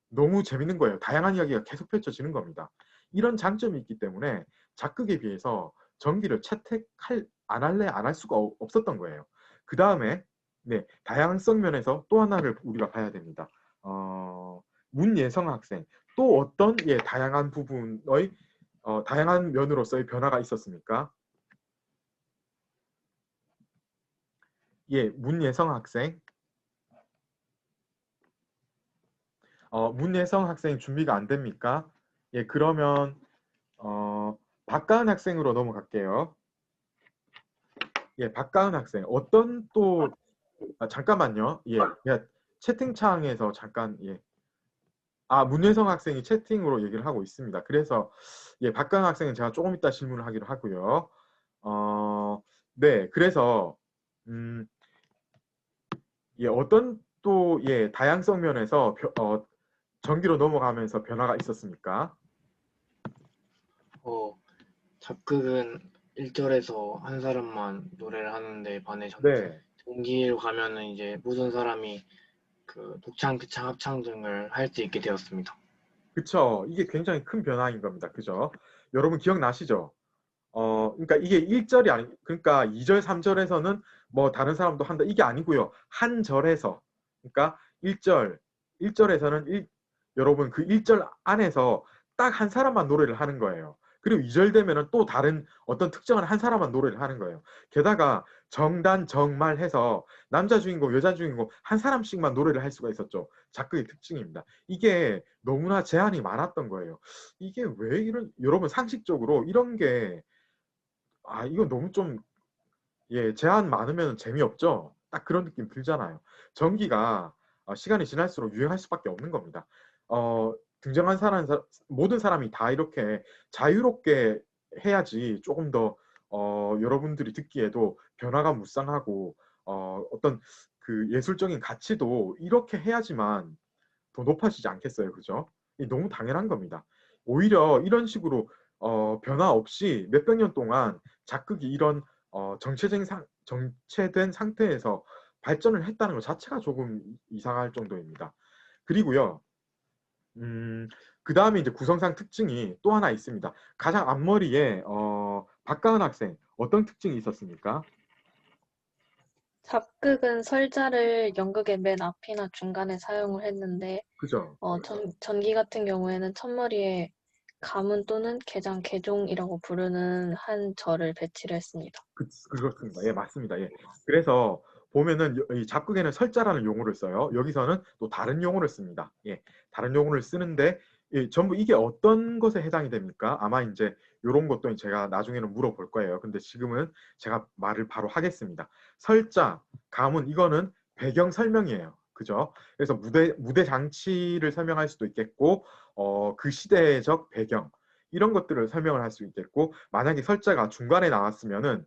너무 재밌는 거예요. 다양한 이야기가 계속 펼쳐지는 겁니다. 이런 장점이 있기 때문에 잡극에 비해서 전기를 안 할 수가 없었던 거예요. 그 다음에 네, 다양성 면에서 또 하나를 우리가 봐야 됩니다. 문예성 학생 또 어떤 다양한 부분의 다양한 면으로서의 변화가 있었습니까? 예, 문예성 학생. 문예성 학생 준비가 안 됩니까? 예, 그러면 박가은 학생으로 넘어갈게요. 예, 박가은 학생 어떤 또 잠깐만요. 예, 제가 채팅창에서 잠깐 문예성 학생이 채팅으로 얘기를 하고 있습니다. 그래서 예, 박가은 학생은 제가 조금 이따 질문을 하기로 하고요. 네, 그래서 예, 어떤 또 다양성 면에서 전기로 넘어가면서 변화가 있었습니까? 잡극은 1절에서 한 사람만 노래를 하는데 반해서 네. 전기로 가면은 이제 모든 사람이 그 독창, 비창, 합창 등을 할 수 있게 되었습니다. 그쵸. 이게 굉장히 큰 변화인 겁니다. 그죠? 여러분 기억나시죠? 그러니까 이게 1절이 아니, 그러니까 2절, 3절에서는 뭐 다른 사람도 한다 이게 아니고요. 한 절에서, 그러니까 1절에서는 여러분 그 1절 안에서 딱 한 사람만 노래를 하는 거예요. 그리고 2절 되면은 또 다른 어떤 특정한 한 사람만 노래를 하는 거예요. 게다가 정단, 정말 해서 남자 주인공, 여자 주인공 한 사람씩만 노래를 할 수가 있었죠. 작곡의 특징입니다. 이게 너무나 제한이 많았던 거예요. 이게 왜 이런, 여러분 상식적으로 이런 게, 이건 너무 좀, 제한 많으면 재미없죠. 딱 그런 느낌 들잖아요. 전기가 시간이 지날수록 유행할 수밖에 없는 겁니다. 등장한 모든 사람이 다 이렇게 자유롭게 해야지 조금 더 여러분들이 듣기에도 변화가 무쌍하고 어떤 그 예술적인 가치도 이렇게 해야지만 더 높아지지 않겠어요, 그죠? 이게 너무 당연한 겁니다. 오히려 이런 식으로 변화 없이 몇백 년 동안 작극이 이런 정체된 상태에서 발전을 했다는 것 자체가 조금 이상할 정도입니다. 그리고요, 그 다음에 이제 구성상 특징이 또 하나 있습니다. 가장 앞머리에 박가은 학생 어떤 특징이 있었습니까? 잡극은 설자를 연극의 맨 앞이나 중간에 사용을 했는데 그죠? 전기 같은 경우에는 첫머리에 가문 또는 개장, 개종이라고 부르는 한 절을 배치를 했습니다. 그렇습니다. 예, 맞습니다. 예. 그래서 보면은 이 잡극에는 설자라는 용어를 써요. 여기서는 또 다른 용어를 씁니다. 예, 다른 용어를 쓰는데 전부 이게 어떤 것에 해당이 됩니까? 아마 이제 이런 것도 제가 나중에는 물어볼 거예요. 근데 지금은 제가 말을 바로 하겠습니다. 설자, 가문 이거는 배경 설명이에요. 그죠? 그래서 무대 장치를 설명할 수도 있겠고 그 시대적 배경 이런 것들을 설명을 할 수 있겠고 만약에 설자가 중간에 나왔으면은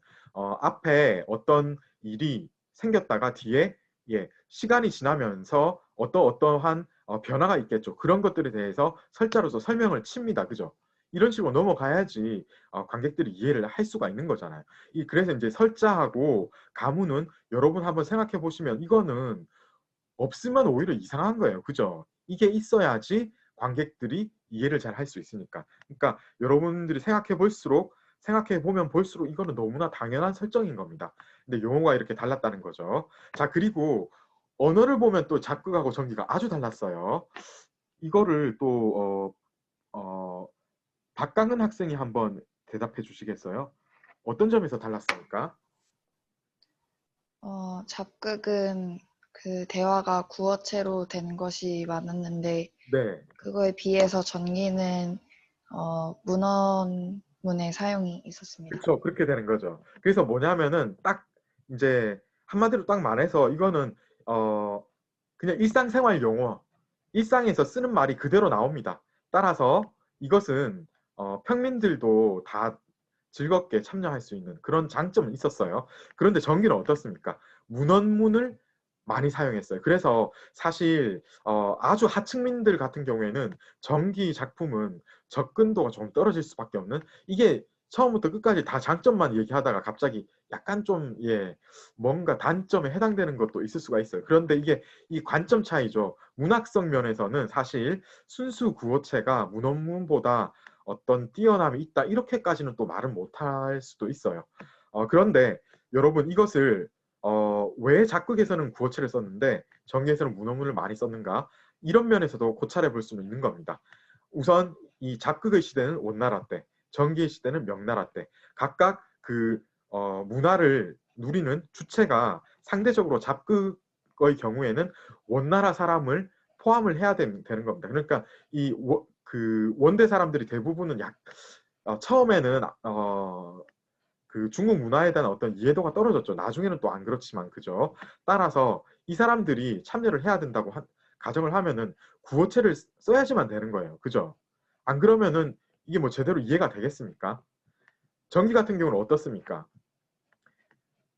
앞에 어떤 일이 생겼다가 뒤에 시간이 지나면서 어떠한 변화가 있겠죠. 그런 것들에 대해서 설자로서 설명을 칩니다. 그죠? 이런 식으로 넘어가야지 관객들이 이해를 할 수가 있는 거잖아요. 그래서 이제 설자하고 가문은 여러분 한번 생각해 보시면 이거는 없으면 오히려 이상한 거예요. 그죠? 이게 있어야지 관객들이 이해를 잘 할 수 있으니까. 그러니까 여러분들이 생각해 보면 볼수록 이거는 너무나 당연한 설정인 겁니다. 근데 용어가 이렇게 달랐다는 거죠. 자, 그리고 언어를 보면 또 작극하고 전기가 아주 달랐어요. 이거를 또 박강은 학생이 한번 대답해 주시겠어요? 어떤 점에서 달랐습니까? 잡극은 그 대화가 구어체로 된 것이 많았는데 네. 그거에 비해서 전기는 문언문의 사용이 있었습니다. 그렇죠. 그렇게 되는 거죠. 그래서 뭐냐면은 딱 이제 한마디로 딱 말해서 이거는 그냥 일상생활 용어, 일상에서 쓰는 말이 그대로 나옵니다. 따라서 이것은 평민들도 다 즐겁게 참여할 수 있는 그런 장점은 있었어요. 그런데 전기는 어떻습니까? 문언문을 많이 사용했어요. 그래서 사실 아주 하층민들 같은 경우에는 전기 작품은 접근도가 좀 떨어질 수밖에 없는, 이게 처음부터 끝까지 다 장점만 얘기하다가 갑자기 약간 좀 뭔가 단점에 해당되는 것도 있을 수가 있어요. 그런데 이게 이 관점 차이죠. 문학성 면에서는 사실 순수 구어체가 문언문보다 어떤 뛰어남이 있다 이렇게까지는 또 말은 못할 수도 있어요. 그런데 여러분 이것을 왜 작극에서는 구어체를 썼는데 전기에서는 문어문을 많이 썼는가, 이런 면에서도 고찰해 볼 수는 있는 겁니다. 우선 이 작극의 시대는 원나라 때, 전기의 시대는 명나라 때 각각 그 문화를 누리는 주체가 상대적으로 작극의 경우에는 원나라 사람을 포함을 해야 되는 겁니다. 그러니까 그 원대 사람들이 대부분은 처음에는 그 중국 문화에 대한 어떤 이해도가 떨어졌죠. 나중에는 또 안 그렇지만, 그죠? 따라서 이 사람들이 참여를 해야 된다고 가정을 하면은 구어체를 써야지만 되는 거예요. 그죠? 안 그러면은 이게 뭐 제대로 이해가 되겠습니까? 전기 같은 경우는 어떻습니까?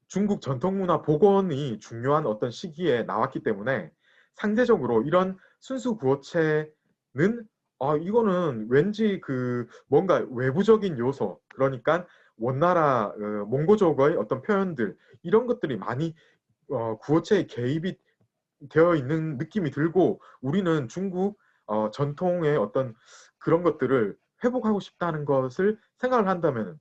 중국 전통문화 복원이 중요한 어떤 시기에 나왔기 때문에 상대적으로 이런 순수 구어체는 이거는 왠지 그 뭔가 외부적인 요소, 그러니까 원나라 몽고족의 어떤 표현들 이런 것들이 많이 구어체에 개입이 되어 있는 느낌이 들고, 우리는 중국 전통의 어떤 그런 것들을 회복하고 싶다는 것을 생각을 한다면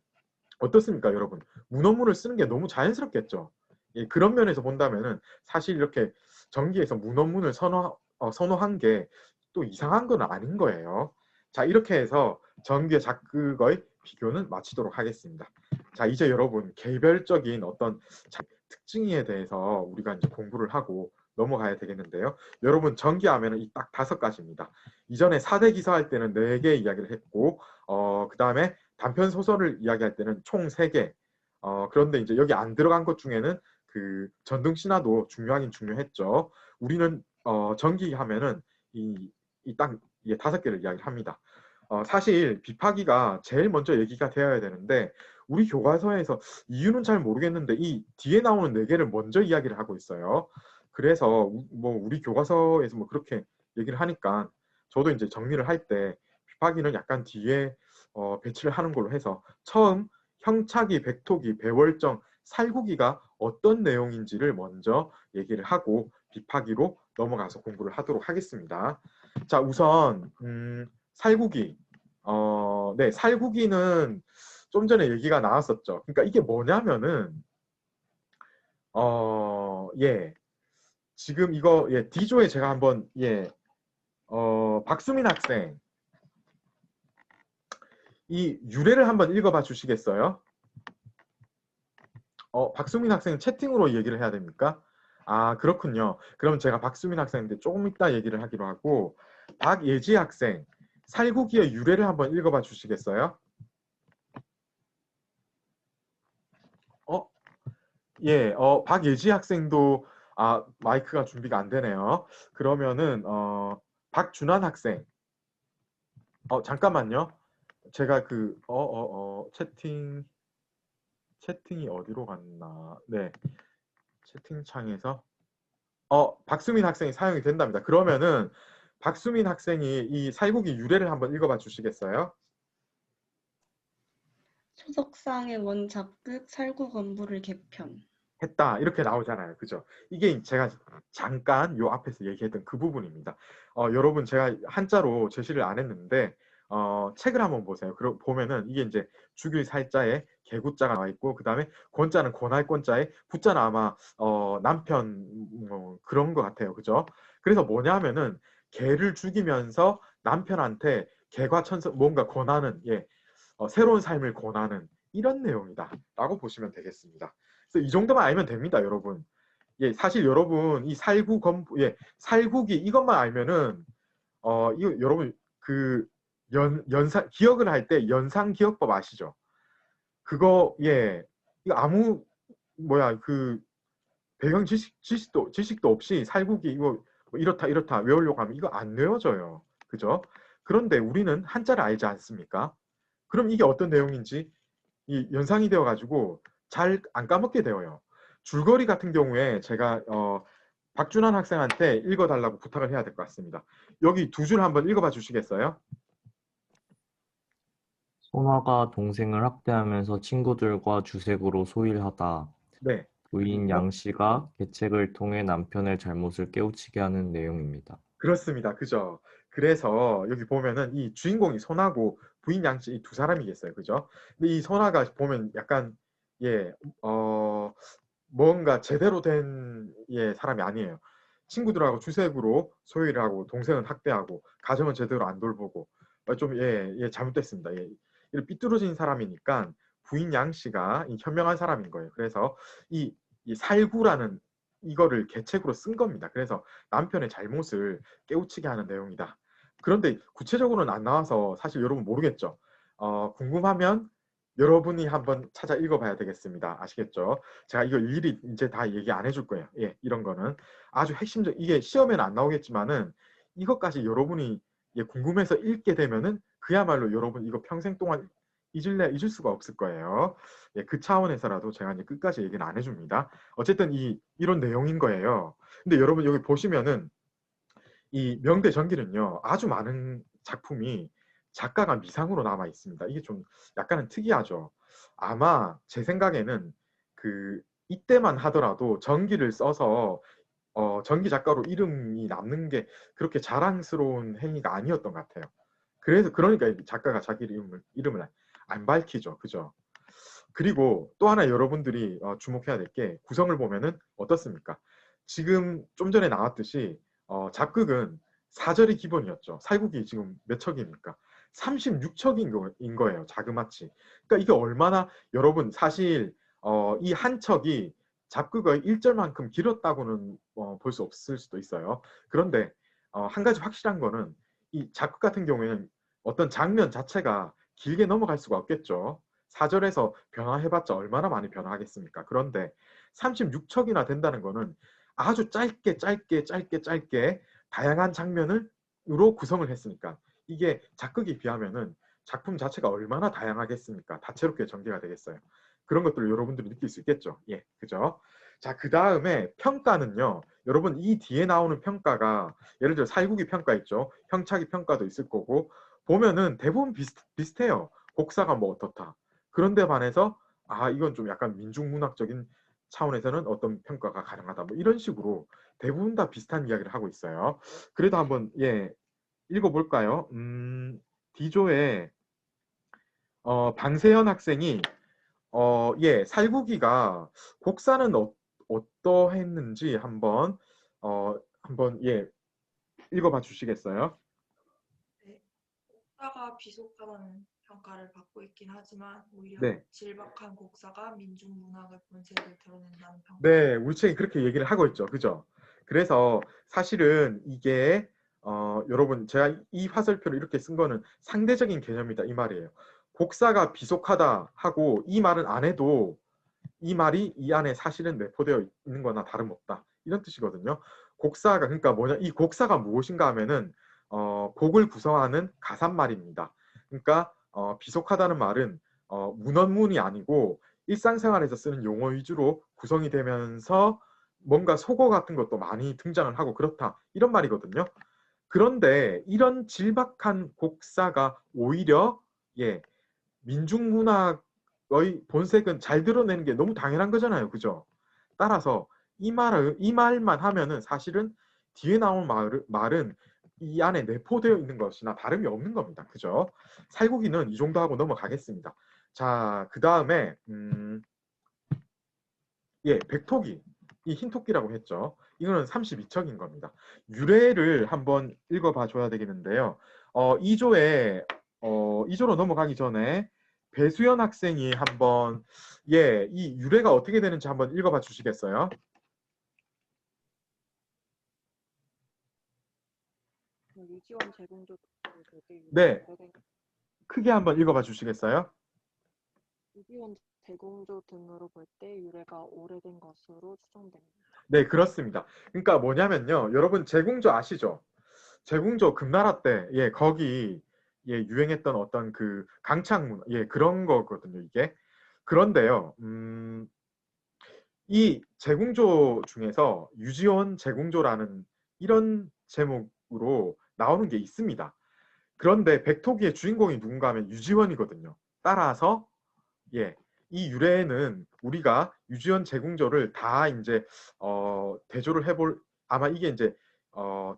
어떻습니까, 여러분? 문어문을 쓰는 게 너무 자연스럽겠죠. 예, 그런 면에서 본다면은 사실 이렇게 전기에서 문어문을 선호한 게 또 이상한 건 아닌 거예요. 자, 이렇게 해서 전기와 작극의 비교는 마치도록 하겠습니다. 자, 이제 여러분 개별적인 어떤 특징에 대해서 우리가 이제 공부를 하고 넘어가야 되겠는데요. 여러분 전기하면은 이 딱 5가지입니다. 이전에 4대 기사 할 때는 4개 이야기를 했고, 그 다음에 단편 소설을 이야기할 때는 총 3개. 그런데 이제 여기 안 들어간 것 중에는 그 전등 신화도 중요하긴 중요했죠. 우리는 전기하면은 딱 5개를 이야기를 합니다. 사실 비파기가 제일 먼저 얘기가 되어야 되는데 우리 교과서에서 이유는 잘 모르겠는데 이 뒤에 나오는 4개를 먼저 이야기를 하고 있어요. 그래서 뭐 우리 교과서에서 뭐 그렇게 얘기를 하니까 저도 이제 정리를 할 때 비파기는 약간 뒤에 배치를 하는 걸로 해서 처음 형차기, 백토기, 배월정, 살구기가 어떤 내용인지를 먼저 얘기를 하고 비파기로 넘어가서 공부를 하도록 하겠습니다. 자, 우선 살구기. 네, 살구기는 좀 전에 얘기가 나왔었죠. 그러니까 이게 뭐냐면은 예. 지금 이거 D조에 제가 한번 박수민 학생 이 유래를 한번 읽어봐 주시겠어요? 박수민 학생 채팅으로 얘기를 해야 됩니까? 아, 그렇군요. 그럼 제가 박수민 학생인데 조금 이따 얘기를 하기로 하고 박예지 학생 살구기의 유래를 한번 읽어봐 주시겠어요? 예, 박예지 학생도 마이크가 준비가 안 되네요. 그러면은 박준환 학생 잠깐만요. 제가 그 채팅이 어디로 갔나? 네, 채팅창에서 박수민 학생이 사용이 된답니다. 그러면은 박수민 학생이 이 살구기 유래를 한번 읽어봐 주시겠어요? 초석상의 원작극 살구건부를 개편. 했다 이렇게 나오잖아요. 그죠? 이게 제가 잠깐 요 앞에서 얘기했던 그 부분입니다. 여러분 제가 한자로 제시를 안 했는데 책을 한번 보세요. 보면은 이게 이제 죽일 살자에 개구자가 나와 있고 그 다음에 권자는 권할 권자에 부자는 아마 남편 그런 것 같아요. 그죠? 그래서 뭐냐면은 개를 죽이면서 남편한테 개과 천선 뭔가 권하는 새로운 삶을 권하는 이런 내용이다 라고 보시면 되겠습니다. 그래서 이 정도만 알면 됩니다, 여러분. 사실 여러분 이 살구기 이것만 알면은 이거 여러분 그 연상 기억을 할 때 연상 기억법 아시죠? 그거 이거 아무 그 배경 지식도 없이 살구기 이거 뭐 이렇다 외우려고 하면 이거 안 외워져요. 그죠? 그런데 우리는 한자를 알지 않습니까? 그럼 이게 어떤 내용인지 이 연상이 되어 가지고 잘 안 까먹게 되어요. 줄거리 같은 경우에 제가 박준환 학생한테 읽어달라고 부탁을 해야 될 것 같습니다. 여기 2줄 한번 읽어봐 주시겠어요? 손화가 동생을 학대하면서 친구들과 주색으로 소일하다. 네. 부인 양씨가 계책을 통해 남편의 잘못을 깨우치게 하는 내용입니다. 그렇습니다. 그죠? 그래서 여기 보면은 이 주인공이 손하고 부인 양씨 이 2사람이겠어요. 그죠? 근데 이 손하가 보면 약간 뭔가 제대로 된 사람이 아니에요. 친구들하고 주색으로 소일을 하고 동생은 학대하고 가정은 제대로 안 돌보고 좀 잘못됐습니다. 이런 삐뚤어진 사람이니까 부인 양씨가 현명한 사람인 거예요. 그래서 이 살구라는 이거를 계책으로 쓴 겁니다. 그래서 남편의 잘못을 깨우치게 하는 내용이다. 그런데 구체적으로는 안 나와서 사실 여러분 모르겠죠. 궁금하면 여러분이 한번 찾아 읽어봐야 되겠습니다. 아시겠죠? 제가 이거 일일이 이제 다 얘기 안 해줄 거예요. 이런 거는 아주 핵심적 이게 시험에는 안 나오겠지만은 이것까지 여러분이 궁금해서 읽게 되면은 그야말로 여러분 이거 평생 동안 잊을 수가 없을 거예요. 그 차원에서라도 제가 이제 끝까지 얘기는 안 해줍니다. 어쨌든 이런 내용인 거예요. 근데 여러분 여기 보시면은 이 명대전기는요 아주 많은 작품이 작가가 미상으로 남아 있습니다. 이게 좀 약간은 특이하죠. 아마 제 생각에는 이때만 하더라도 전기를 써서 전기 작가로 이름이 남는 게 그렇게 자랑스러운 행위가 아니었던 것 같아요. 그러니까 작가가 자기 이름을 안 밝히죠. 그죠? 그리고 또 하나 여러분들이 주목해야 될 게 구성을 보면은 어떻습니까? 지금 좀 전에 나왔듯이 잡극은 4절이 기본이었죠. 살국이 지금 몇 척입니까? 36척인 거예요. 자그마치. 그러니까 이게 얼마나 여러분 사실 이 한 척이 잡극의 1절만큼 길었다고는 볼 수 없을 수도 있어요. 그런데 한 가지 확실한 거는 이 잡극 같은 경우에는 어떤 장면 자체가 길게 넘어갈 수가 없겠죠. 4절에서 변화해봤자 얼마나 많이 변화하겠습니까? 그런데 36척이나 된다는 거는 아주 짧게 다양한 장면으로 구성을 했으니까 이게 작극에 비하면은 작품 자체가 얼마나 다양하겠습니까? 다채롭게 전개가 되겠어요. 그런 것들을 여러분들이 느낄 수 있겠죠. 예, 그죠? 자, 그 다음에 평가는요. 여러분 이 뒤에 나오는 평가가 예를 들어 살국이 평가 있죠. 형차기 평가도 있을 거고 보면은 대부분 비슷해요. 곡사가 뭐 어떻다. 그런데 반해서 이건 좀 약간 민중문학적인 차원에서는 어떤 평가가 가능하다. 뭐 이런 식으로 대부분 다 비슷한 이야기를 하고 있어요. 그래도 한번 읽어볼까요? D조에 방세현 학생이 살구기가 곡사는 어떠했는지 한번 읽어봐 주시겠어요? 네, 곡사가 비속하다는 평가를 받고 있긴 하지만 오히려 네. 질박한 곡사가 민중문학의 본색을 드러낸다는 평가. 네, 우리 책이 그렇게 얘기를 하고 있죠. 그죠? 그래서 사실은 이게 여러분 제가 이 화살표를 이렇게 쓴 거는 상대적인 개념이다 이 말이에요. 곡사가 비속하다 하고 이 말은 안 해도 이 말이 이 안에 사실은 내포되어 있는 거나 다름없다 이런 뜻이거든요. 곡사가 그러니까 뭐냐, 이 곡사가 무엇인가 하면은 곡을 구성하는 가사말입니다. 그러니까 비속하다는 말은 문언문이 아니고 일상생활에서 쓰는 용어 위주로 구성이 되면서 뭔가 속어 같은 것도 많이 등장을 하고 그렇다 이런 말이거든요. 그런데 이런 질박한 곡사가 오히려 민중문학의 본색은 잘 드러내는 게 너무 당연한 거잖아요. 그죠? 따라서 이 말만 하면은 사실은 뒤에 나온 말은 이 안에 내포되어 있는 것이나 다름이 없는 겁니다. 그죠? 살구기는 이 정도 하고 넘어가겠습니다. 자, 그 다음에 백토기, 이 흰토끼라고 했죠. 이거는 32척인 겁니다. 유래를 한번 읽어봐 줘야 되겠는데요. 2조로 넘어가기 전에 배수연 학생이 한번 이 유래가 어떻게 되는지 한번 읽어봐 주시겠어요? 유지원 제공조 네, 크게 한번 읽어봐 주시겠어요? 유지원 제공조 등으로 볼 때 유래가 오래된 것으로 추정됩니다. 네, 그렇습니다. 그러니까 뭐냐면요, 여러분 제공조 아시죠? 제공조 금나라 때 거기 유행했던 어떤 그 강창문 그런 거거든요 이게. 그런데요 이 제공조 중에서 유지원 제공조라는 이런 제목으로 나오는 게 있습니다. 그런데 백토기의 주인공이 누군가 하면 유지원이거든요. 따라서 이 유래에는 우리가 유지원 제공조를 다 이제 대조를 해볼, 아마 이게 이제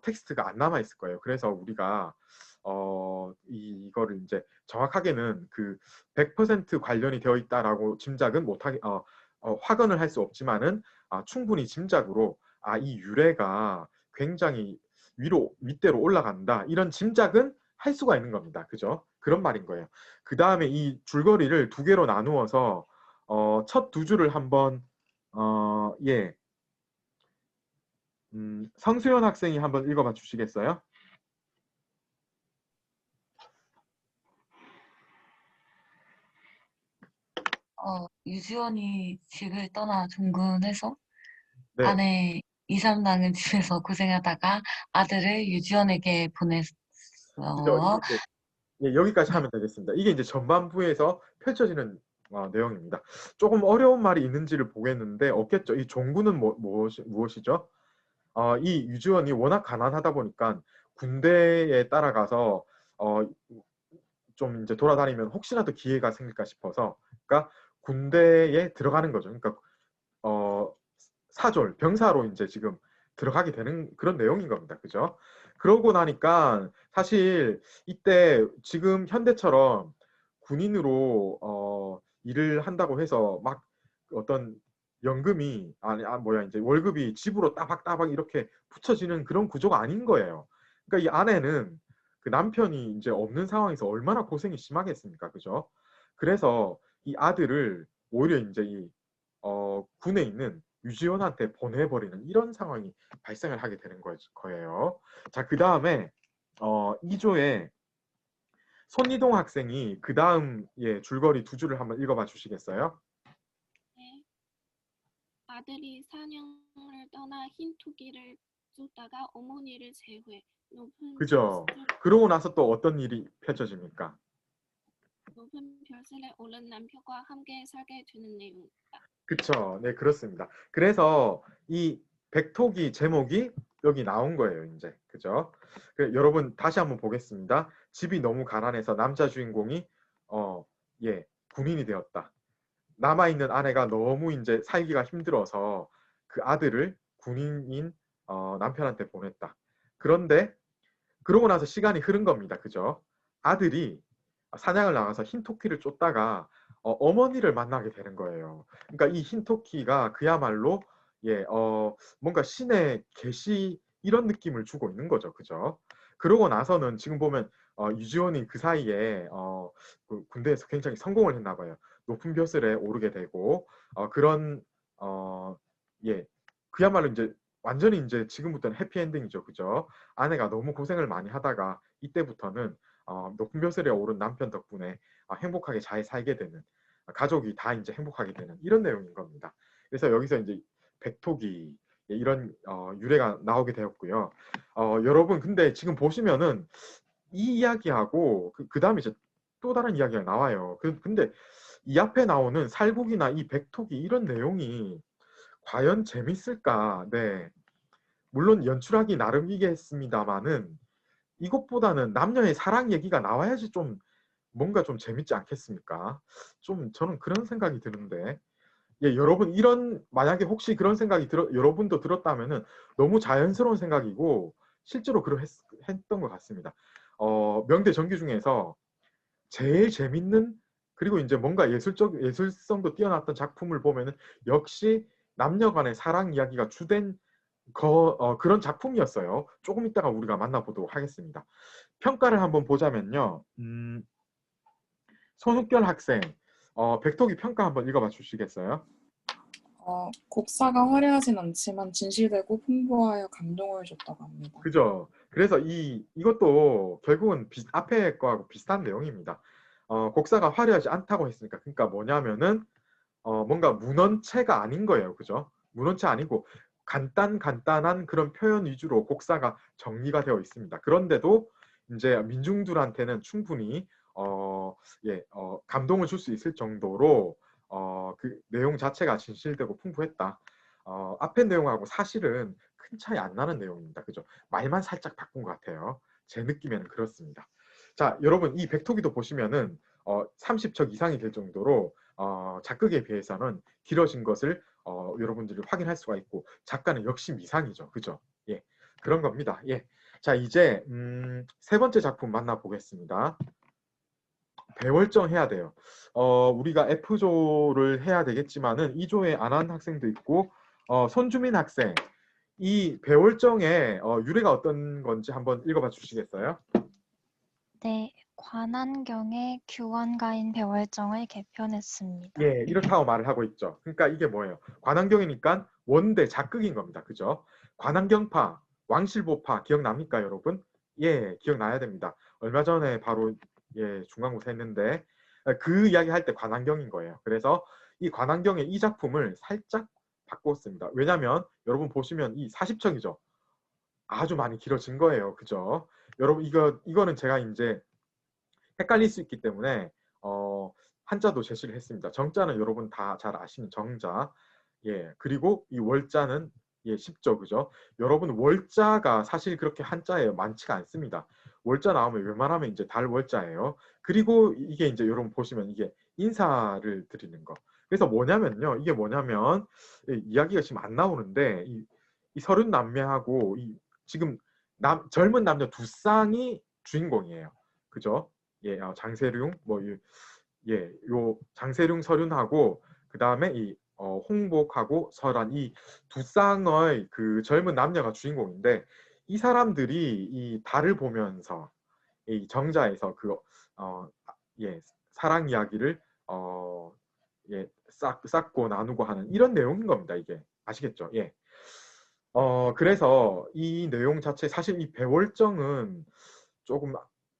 텍스트가 안 남아 있을 거예요. 그래서 우리가 이거를 이제 정확하게는 그 100% 관련이 되어 있다라고 짐작은 못하게 확언을 할 수 없지만은 충분히 짐작으로 이 유래가 굉장히 윗대로 올라간다 이런 짐작은 할 수가 있는 겁니다. 그죠? 그런 말인 거예요. 그 다음에 이 줄거리를 두 개로 나누어서 첫 두 줄을 한번 성수연 학생이 한번 읽어봐 주시겠어요? 유지원이 집을 떠나 종군해서 네. 아내 이삼당은 집에서 고생하다가 아들을 유지원에게 보냈어. 그죠? 여기까지 하면 되겠습니다. 이게 이제 전반부에서 펼쳐지는 내용입니다. 조금 어려운 말이 있는지를 보겠는데 없겠죠. 이 종군은 무엇이죠? 이 유지원이 워낙 가난하다 보니까 군대에 따라가서 좀 이제 돌아다니면 혹시라도 기회가 생길까 싶어서 그러니까 군대에 들어가는 거죠. 그러니까 사졸, 병사로 이제 지금 들어가게 되는 그런 내용인 겁니다. 그죠? 그러고 나니까 사실 이때 지금 현대처럼 군인으로 일을 한다고 해서 막 어떤 연금이 이제 월급이 집으로 따박따박 이렇게 붙여지는 그런 구조가 아닌 거예요. 그러니까 이 아내는 그 남편이 이제 없는 상황에서 얼마나 고생이 심하겠습니까, 그죠? 그래서 이 아들을 오히려 이제 군에 있는 유지원한테 보내버리는 이런 상황이 발생을 하게 되는 거예요. 자, 그 다음에 2조에 손이동 학생이 그 다음 줄거리 2줄을 한번 읽어봐 주시겠어요? 네. 아들이 사냥을 떠나 흰 토끼를 쫓다가 어머니를 제외 높은 그죠? 그러고 나서 또 어떤 일이 펼쳐집니까? 높은 벼슬에 오른 남편과 함께 살게 되는 내용입니다. 그쵸? 네, 그렇습니다. 그래서 이 백토기 제목이 여기 나온 거예요, 이제. 그죠? 여러분 다시 한번 보겠습니다. 집이 너무 가난해서 남자 주인공이 군인이 되었다. 남아있는 아내가 너무 이제 살기가 힘들어서 그 아들을 군인인 남편한테 보냈다. 그런데 그러고 나서 시간이 흐른 겁니다. 그죠? 아들이 사냥을 나가서 흰토끼를 쫓다가 어머니를 만나게 되는 거예요. 그러니까 이 흰토끼가 그야말로 뭔가 신의 계시 이런 느낌을 주고 있는 거죠. 그죠? 그러고 나서는 지금 보면 유지원이 그 사이에 그 군대에서 굉장히 성공을 했나 봐요. 높은 벼슬에 오르게 되고 그런 그야말로 이제 완전히 이제 지금부터는 해피엔딩이죠. 그죠? 아내가 너무 고생을 많이 하다가 이때부터는 높은 벼슬에 오른 남편 덕분에 행복하게 잘 살게 되는, 가족이 다 이제 행복하게 되는 이런 내용인 겁니다. 그래서 여기서 이제 백토기 이런 유래가 나오게 되었고요. 여러분 근데 지금 보시면은 이 이야기하고 그 다음에 이제 또 다른 이야기가 나와요. 근데 이 앞에 나오는 살국이나 이 백토기 이런 내용이 과연 재밌을까? 네. 물론 연출하기 나름이겠습니다만은 이것보다는 남녀의 사랑 얘기가 나와야지 좀 뭔가 좀 재밌지 않겠습니까? 좀 저는 그런 생각이 드는데, 여러분 만약에 혹시 그런 생각이 여러분도 들었다면은 너무 자연스러운 생각이고 실제로 했던 것 같습니다. 명대 전기 중에서 제일 재밌는, 그리고 이제 뭔가 예술성도 뛰어났던 작품을 보면은 역시 남녀 간의 사랑 이야기가 주된 그런 작품이었어요. 조금 이따가 우리가 만나보도록 하겠습니다. 평가를 한번 보자면요. 손욱결 학생, 백토기 평가 한번 읽어봐 주시겠어요? 곡사가 화려하진 않지만 진실되고 풍부하여 감동을 줬다고 합니다. 그죠? 그래서 이것도 결국은 앞에 거하고 비슷한 내용입니다. 곡사가 화려하지 않다고 했으니까, 그러니까 뭐냐면은 뭔가 문헌체가 아닌 거예요. 그죠? 문헌체 아니고 간단한 그런 표현 위주로 곡사가 정리가 되어 있습니다. 그런데도 이제 민중들한테는 충분히 감동을 줄 수 있을 정도로 그 내용 자체가 진실되고 풍부했다. 앞에 내용하고 사실은 큰 차이 안 나는 내용입니다. 그죠? 말만 살짝 바꾼 것 같아요. 제 느낌에는 그렇습니다. 자, 여러분 이 백토기도 보시면은 30척 이상이 될 정도로 작극에 비해서는 길어진 것을 여러분들이 확인할 수가 있고, 작가는 역시 미상이죠. 그죠? 예, 그런 겁니다. 예. 자, 이제 세 번째 작품 만나보겠습니다. 배월정 해야 돼요. 우리가 F조를 해야 되겠지만은 2조에 안 한 학생도 있고, 손주민 학생, 이 배월정의 유래가 어떤 건지 한번 읽어봐 주시겠어요? 네, 관안경의 규원가인 배월정을 개편했습니다. 예, 이렇다고 말을 하고 있죠. 그러니까 이게 뭐예요? 관안경이니까 원대 작극인 겁니다. 그죠? 관안경파, 왕실보파 기억납니까, 여러분? 예, 기억나야 됩니다. 얼마 전에 바로 중간고사 했는데 그 이야기 할 때 관안경인 거예요. 그래서 이 관안경의 이 작품을 살짝 바꿨습니다. 왜냐면 여러분 보시면 이 40척이죠. 아주 많이 길어진 거예요. 그죠? 여러분 이거는 제가 이제 헷갈릴 수 있기 때문에 한자도 제시를 했습니다. 정자는 여러분 다 잘 아시는 정자. 예, 그리고 이 월자는 쉽죠. 그죠? 여러분 월자가 사실 그렇게 한자에 많지가 않습니다. 월자 나오면 웬만하면 이제 달월자예요. 그리고 이게 이제 여러분 보시면 이게 인사를 드리는 거. 그래서 뭐냐면요. 이게 뭐냐면 이야기가 지금 안 나오는데 이 서른 남매하고 지금 젊은 남녀 두 쌍이 주인공이에요. 그죠? 예, 장세룡 요 장세룡 서륜하고 그 다음에 이 홍복하고 설한 이 두 쌍의 그 젊은 남녀가 주인공인데 이 사람들이 이 달을 보면서 이 정자에서 그 사랑 이야기를 쌓고 나누고 하는 이런 내용인 겁니다. 이게 아시겠죠? 예. 그래서 이 내용 자체 사실 이 배월정은 조금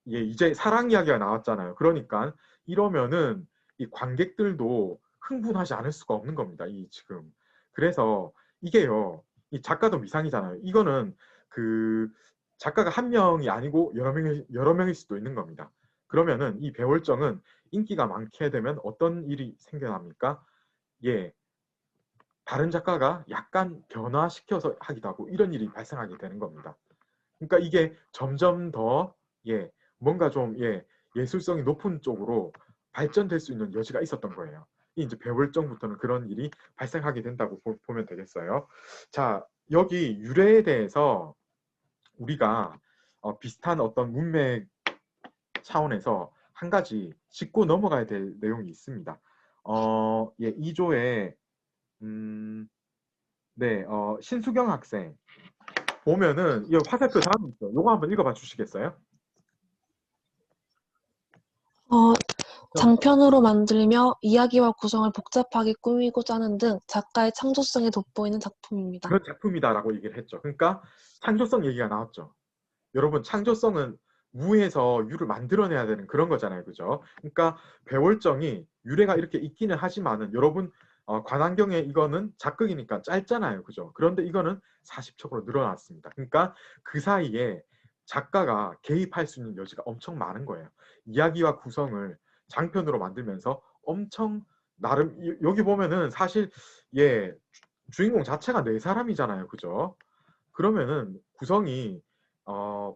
이제 사랑 이야기가 나왔잖아요. 그러니까 이러면은 이 관객들도 흥분하지 않을 수가 없는 겁니다. 이 지금. 그래서 이게요. 이 작가도 미상이잖아요. 이거는 그 작가가 한 명이 아니고 여러 명일 수도 있는 겁니다. 그러면은 이 배월정은 인기가 많게 되면 어떤 일이 생겨납니까? 다른 작가가 약간 변화시켜서 하기도 하고 이런 일이 발생하게 되는 겁니다. 그러니까 이게 점점 더 뭔가 좀 예술성이 높은 쪽으로 발전될 수 있는 여지가 있었던 거예요. 이제 배월정부터는 그런 일이 발생하게 된다고 보면 되겠어요. 자, 여기 유래에 대해서 우리가 비슷한 어떤 문맥 차원에서 한 가지 짚고 넘어가야 될 내용이 있습니다. 2조에 신수경 학생 보면은 이 화살표 다음 있어요. 요거 한번 읽어봐 주시겠어요? 장편으로 만들며 이야기와 구성을 복잡하게 꾸미고 짜는 등 작가의 창조성이 돋보이는 작품입니다. 그런 작품이다라고 얘기를 했죠. 그러니까 창조성 얘기가 나왔죠. 여러분 창조성은 무에서 유를 만들어내야 되는 그런 거잖아요. 그죠? 그러니까 배월정이 유래가 이렇게 있기는 하지만은 여러분 관안경에 이거는 작극이니까 짧잖아요. 그죠? 그런데 이거는 40척으로 늘어났습니다. 그러니까 그 사이에 작가가 개입할 수 있는 여지가 엄청 많은 거예요. 이야기와 구성을 장편으로 만들면서 엄청 나름 여기 보면은 사실 주인공 자체가 4사람이잖아요. 그죠? 그러면은 구성이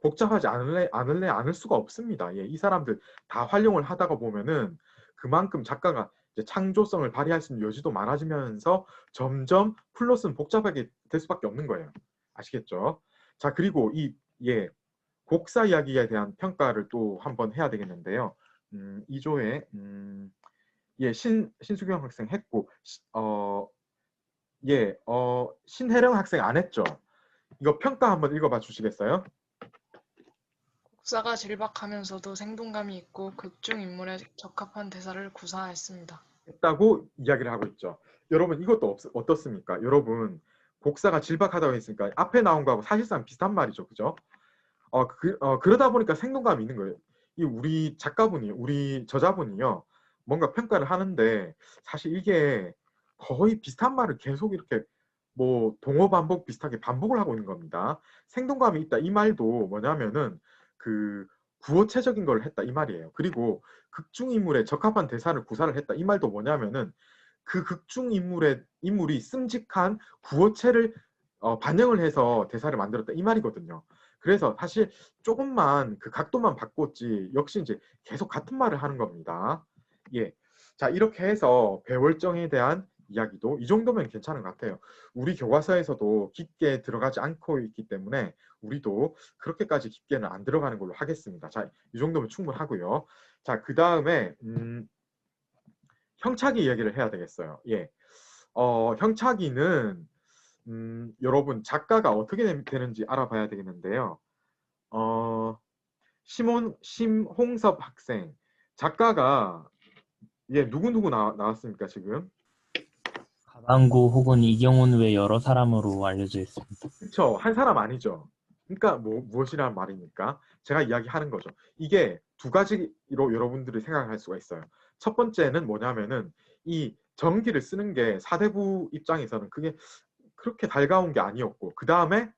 복잡하지 않을 수가 없습니다. 이 사람들 다 활용을 하다가 보면은 그만큼 작가가 이제 창조성을 발휘할 수 있는 여지도 많아지면서 점점 플롯은 복잡하게 될 수밖에 없는 거예요. 아시겠죠? 자, 그리고 곡사 이야기에 대한 평가를 또 한번 해야 되겠는데요. 2조에 신수경 학생 했고 신혜령 학생 안 했죠? 이거 평가 한번 읽어봐 주시겠어요? 곡사가 질박하면서도 생동감이 있고 극중 인물에 적합한 대사를 구사했습니다. 했다고 이야기를 하고 있죠. 여러분 이것도 어떻습니까? 여러분 곡사가 질박하다고 했으니까 앞에 나온 거하고 사실상 비슷한 말이죠. 그죠? 그러다 보니까 생동감이 있는 거예요. 우리 작가분이, 우리 저자분이요. 뭔가 평가를 하는데 사실 이게 거의 비슷한 말을 계속 이렇게 뭐 동어 반복 비슷하게 반복을 하고 있는 겁니다. 생동감이 있다 이 말도 뭐냐면은 그 구어체적인 걸 했다 이 말이에요. 그리고 극중 인물에 적합한 대사를 구사를 했다 이 말도 뭐냐면은 그 극중 인물이 씀직한 구어체를 반영을 해서 대사를 만들었다 이 말이거든요. 그래서 사실 조금만 그 각도만 바꿨지 역시 이제 계속 같은 말을 하는 겁니다. 자, 이렇게 해서 배월정에 대한 이야기도 이 정도면 괜찮은 것 같아요. 우리 교과서에서도 깊게 들어가지 않고 있기 때문에 우리도 그렇게까지 깊게는 안 들어가는 걸로 하겠습니다. 자, 이 정도면 충분하고요. 자, 그 다음에 형차기 이야기를 해야 되겠어요. 형차기는 여러분 작가가 어떻게 되는지 알아봐야 되겠는데요. 심홍섭 학생 작가가 누구 나왔습니까 지금? 가방구 혹은 이경훈 외 여러 사람으로 알려져 있습니다. 그렇죠. 한 사람 아니죠. 그러니까 무엇이란 말입니까? 제가 이야기하는 거죠. 이게 두 가지로 여러분들이 생각할 수가 있어요. 첫 번째는 뭐냐면은 이 전기를 쓰는 게 사대부 입장에서는 그게 그렇게 달가운 게 아니었고 그 다음에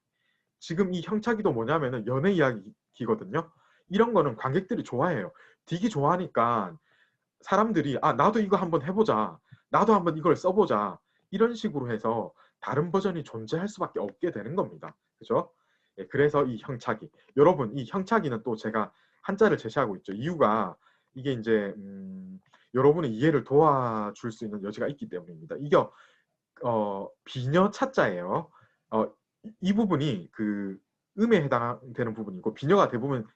지금 이 형차기도 뭐냐면은 연애 이야기거든요. 이런 거는 관객들이 좋아해요. 되게 좋아하니까 사람들이 나도 이거 한번 해보자. 나도 한번 이걸 써보자. 이런 식으로 해서 다른 버전이 존재할 수밖에 없게 되는 겁니다. 그죠? 그래서 이 형차기. 여러분 이 형차기는 또 제가 한자를 제시하고 있죠. 이유가 이게 이제 여러분의 이해를 도와줄 수 있는 여지가 있기 때문입니다. 이게 비녀 차자예요. 이 부분이 그 음에 해당되는 부분이고 비녀가 대부분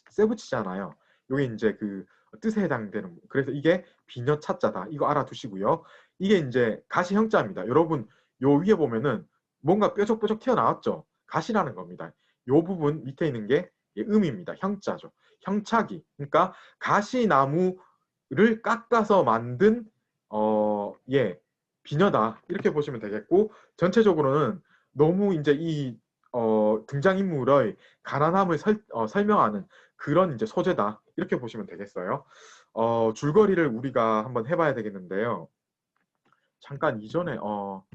세부치잖아요. 이게 이제 그 뜻에 해당되는, 그래서 이게 비녀 차자다. 이거 알아두시고요. 이게 이제 가시 형자입니다. 여러분 요 위에 보면은 뭔가 뾰족뾰족 튀어나왔죠. 가시라는 겁니다. 요 부분 밑에 있는 게 음입니다. 형자죠. 형차기. 그러니까 가시나무를 깎아서 만든 비녀다. 이렇게 보시면 되겠고, 전체적으로는 너무 이제 이 등장인물의 가난함을 설명하는 그런 이제 소재다. 이렇게 보시면 되겠어요. 줄거리를 우리가 한번 해봐야 되겠는데요. 잠깐 이전에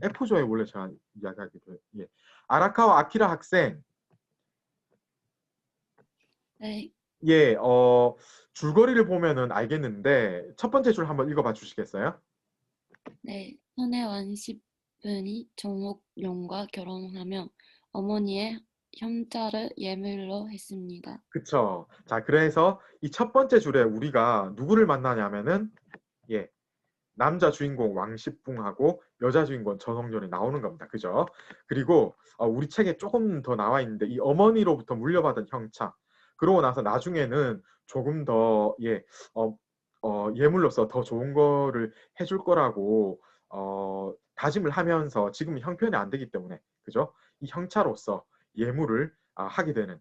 F조에 원래 제가 이야기하기도 예. 아라카와 아키라 학생. 네. 예, 줄거리를 보면은 알겠는데 첫 번째 줄 한번 읽어봐 주시겠어요? 네. 손의 완십분이 정옥룡과 결혼하며 어머니의 형자를 예물로 했습니다. 그쵸. 자, 그래서 이 첫 번째 줄에 우리가 누구를 만나냐면은 남자 주인공 왕십붕하고 여자 주인공 전홍렬이 나오는 겁니다. 그죠? 그리고 우리 책에 조금 더 나와 있는데 이 어머니로부터 물려받은 형차, 그러고 나서 나중에는 조금 더 예물로서 더 좋은 거를 해줄 거라고 다짐을 하면서 지금 형편이 안 되기 때문에, 그죠? 이 형차로서 예물을 하게 되는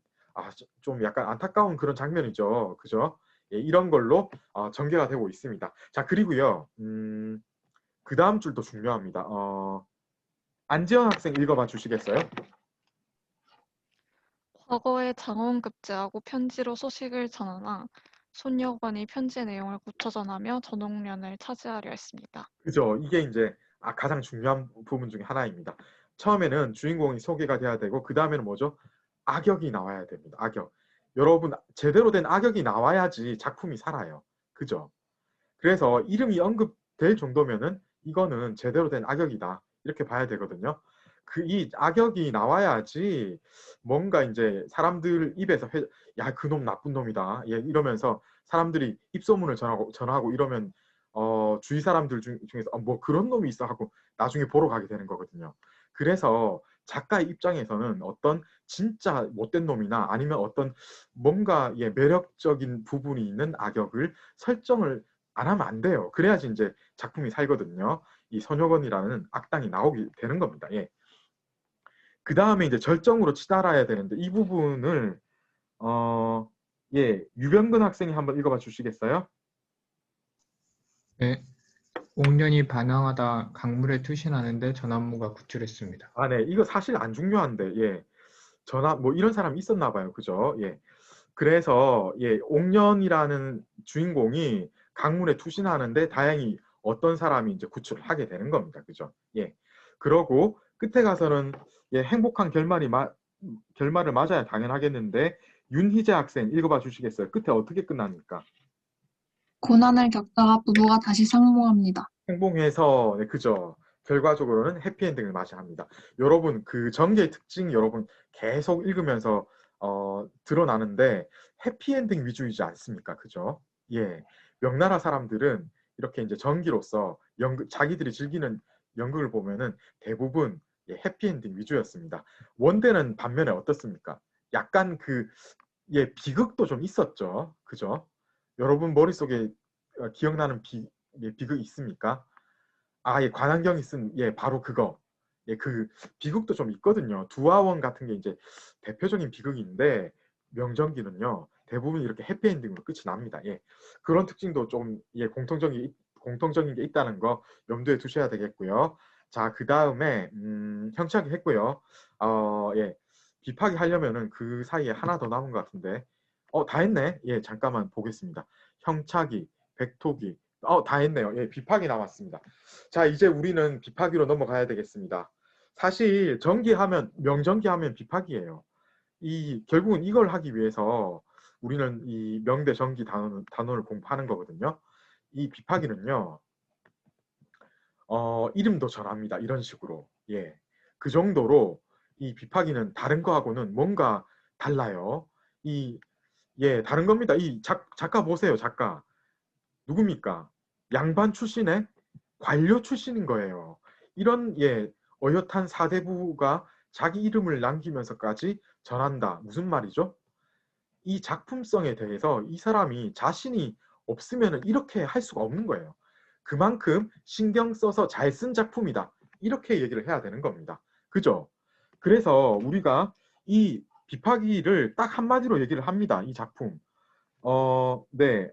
좀 약간 안타까운 그런 장면이죠. 그죠? 예, 이런 걸로 전개가 되고 있습니다. 자, 그리고요. 그 다음 줄도 중요합니다. 안지현 학생 읽어봐 주시겠어요? 과거에 장원급제하고 편지로 소식을 전하나 손여관이 편지의 내용을 고쳐 전하며 전홍련을 차지하려 했습니다. 그죠. 이게 이제 가장 중요한 부분 중에 하나입니다. 처음에는 주인공이 소개가 돼야 되고 그 다음에는 뭐죠? 악역이 나와야 됩니다. 악역. 여러분 제대로 된 악역이 나와야지 작품이 살아요. 그죠? 그래서 이름이 언급될 정도면은 이거는 제대로 된 악역이다. 이렇게 봐야 되거든요. 이 악역이 나와야지 뭔가 이제 사람들 입에서 야, 그놈 나쁜 놈이다. 예, 이러면서 사람들이 입소문을 전하고 이러면 주위 사람들 중에서 뭐 그런 놈이 있어 하고 나중에 보러 가게 되는 거거든요. 그래서 작가의 입장에서는 어떤 진짜 못된 놈이나 아니면 어떤 뭔가 매력적인 부분이 있는 악역을 설정을 안 하면 안 돼요. 그래야지 이제 작품이 살거든요. 이 손여건이라는 악당이 나오게 되는 겁니다. 예. 그 다음에 이제 절정으로 치달아야 되는데 이 부분을 유병근 학생이 한번 읽어봐 주시겠어요? 네. 옥련이 반항하다 강물에 투신하는데 전한무가 구출했습니다. 네. 이거 사실 안 중요한데, 예. 뭐 이런 사람이 있었나 봐요. 그죠? 예. 그래서, 옥련이라는 주인공이 강물에 투신하는데 다행히 어떤 사람이 이제 구출을 하게 되는 겁니다. 그죠? 예. 그러고 끝에 가서는 행복한 결말을 맞아야 당연하겠는데, 윤희재 학생 읽어봐 주시겠어요? 끝에 어떻게 끝납니까? 고난을 겪다가 부부가 다시 상봉합니다. 행복해서, 네, 그죠. 결과적으로는 해피엔딩을 맞이합니다. 여러분, 그 전개의 특징이 여러분 계속 읽으면서 드러나는데 해피엔딩 위주이지 않습니까? 그죠? 예. 명나라 사람들은 이렇게 이제 전기로서 자기들이 즐기는 연극을 보면은 대부분 해피엔딩 위주였습니다. 원대는 반면에 어떻습니까? 약간 비극도 좀 있었죠. 그죠? 여러분 머릿속에 기억나는 비극 있습니까? 관한경이 쓴 바로 그거. 그 비극도 좀 있거든요. 두화원 같은 게 이제 대표적인 비극인데 명정기는요 대부분 이렇게 해피엔딩으로 끝이 납니다. 그런 특징도 좀 공통적인 게 있다는 거 염두에 두셔야 되겠고요. 자, 그 다음에 형차기 했고요. 비파기 하려면은 그 사이에 하나 더 남은 것 같은데 다 했네. 잠깐만 보겠습니다. 형차기, 백토기, 다 했네요. 비파기 남았습니다. 자, 이제 우리는 비파기로 넘어가야 되겠습니다. 사실 명전기 하면 비파기예요. 결국은 이걸 하기 위해서 우리는 이 명대 전기 단원을 공부하는 거거든요. 이 비파기는요, 이름도 전합니다. 이런 식으로. 그 정도로 이 비파기는 다른 거하고는 뭔가 달라요. 다른 겁니다. 이 작가 보세요. 작가. 누굽니까? 양반 출신의 관료 출신인 거예요. 이런 어엿한 사대부가 자기 이름을 남기면서까지 전한다. 무슨 말이죠? 이 작품성에 대해서 이 사람이 자신이 없으면 이렇게 할 수가 없는 거예요. 그만큼 신경 써서 잘 쓴 작품이다. 이렇게 얘기를 해야 되는 겁니다. 그죠? 그래서 우리가 이 비파기를 딱 한마디로 얘기를 합니다. 이 작품. 네.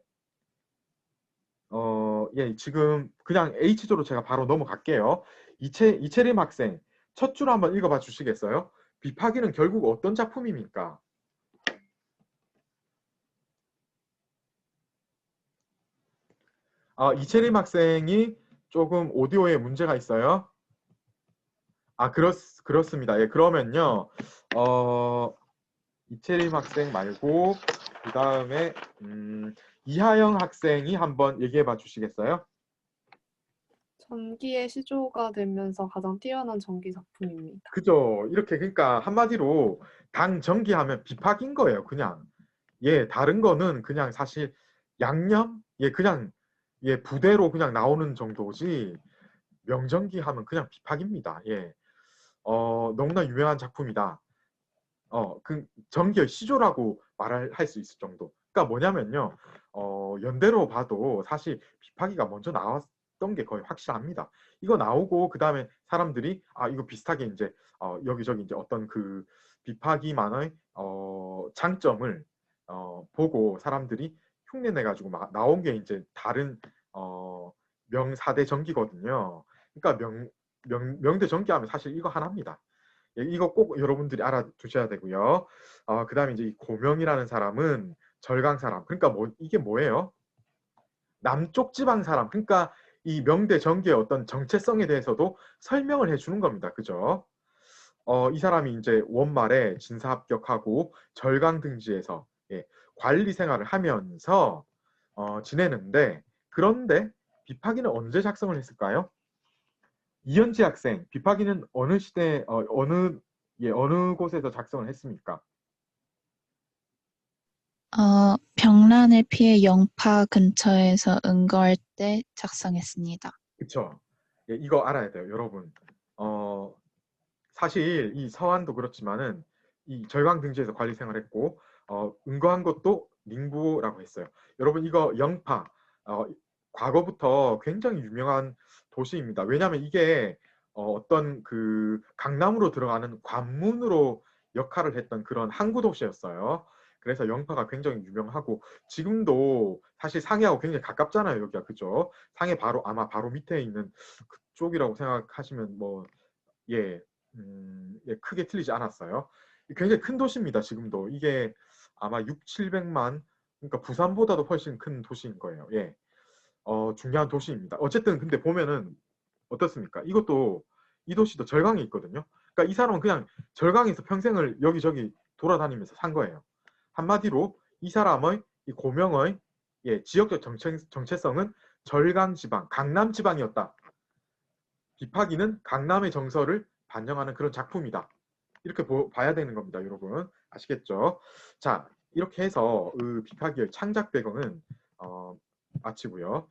예, 지금 그냥 H조로 제가 바로 넘어갈게요. 이채림 학생, 첫 줄 한번 읽어봐 주시겠어요? 비파기는 결국 어떤 작품입니까? 이채림 학생이 조금 오디오에 문제가 있어요. 그렇습니다. 예, 그러면요. 이채림 학생 말고 그 다음에 이하영 학생이 한번 얘기해 봐 주시겠어요? 전기의 시조가 되면서 가장 뛰어난 전기 작품입니다. 그죠. 이렇게 그러니까 한마디로 당전기하면 비파기인 거예요. 그냥. 예, 다른 거는 그냥 사실 양념? 예, 그냥 예, 부대로 그냥 나오는 정도지 명전기 하면 그냥 비파기입니다. 예. 너무나 유명한 작품이다. 그 전기의 시조라고 할 수 있을 정도. 그러니까 뭐냐면요. 연대로 봐도 사실 비파기가 먼저 나왔던 게 거의 확실합니다. 이거 나오고 그 다음에 사람들이 이거 비슷하게 이제 여기저기 이제 어떤 그 비파기만의 장점을 보고 사람들이 흉내내 가지고 막 나온 게 이제 다른 명사대 전기거든요. 그러니까 명대 전기 하면 사실 이거 하나입니다. 예, 이거 꼭 여러분들이 알아두셔야 되고요. 그 다음에 이제 이 고명이라는 사람은 절강 사람. 그러니까 이게 뭐예요? 남쪽 지방 사람. 그러니까 이 명대 전기의 어떤 정체성에 대해서도 설명을 해주는 겁니다. 그죠? 이 사람이 이제 원말에 진사 합격하고 절강 등지에서 관리 생활을 하면서 지내는데, 그런데 비파기는 언제 작성을 했을까요? 이현지 학생, 비파기는 어느 시대, 어느 곳에서 작성을 했습니까? 병란을 피해 영파 근처에서 은거할 때 작성했습니다. 그쵸. 예, 이거 알아야 돼요, 여러분. 사실 이 서한도 그렇지만은 이 절강 등지에서 관리 생활했고, 은거한 것도 닝부라고 했어요. 여러분 이거 영파, 과거부터 굉장히 유명한 도시입니다. 왜냐하면 이게 어떤 그 강남으로 들어가는 관문으로 역할을 했던 그런 항구 도시였어요. 그래서 영파가 굉장히 유명하고 지금도 사실 상해하고 굉장히 가깝잖아요, 여기가. 그죠? 상해 아마 바로 밑에 있는 그쪽이라고 생각하시면 예, 크게 틀리지 않았어요. 굉장히 큰 도시입니다, 지금도. 이게 아마 600~700만, 그러니까 부산보다도 훨씬 큰 도시인 거예요. 예. 중요한 도시입니다. 어쨌든 근데 보면은 어떻습니까? 이 도시도 절강에 있거든요. 그러니까 이 사람은 그냥 절강에서 평생을 여기저기 돌아다니면서 산 거예요. 한마디로 이 사람의 이 고명의 지역적 정체성은 절강 지방, 강남 지방이었다. 비파기는 강남의 정서를 반영하는 그런 작품이다. 이렇게 봐야 되는 겁니다, 여러분. 아시겠죠? 자, 이렇게 해서 비파기의 창작 배경은 마치고요.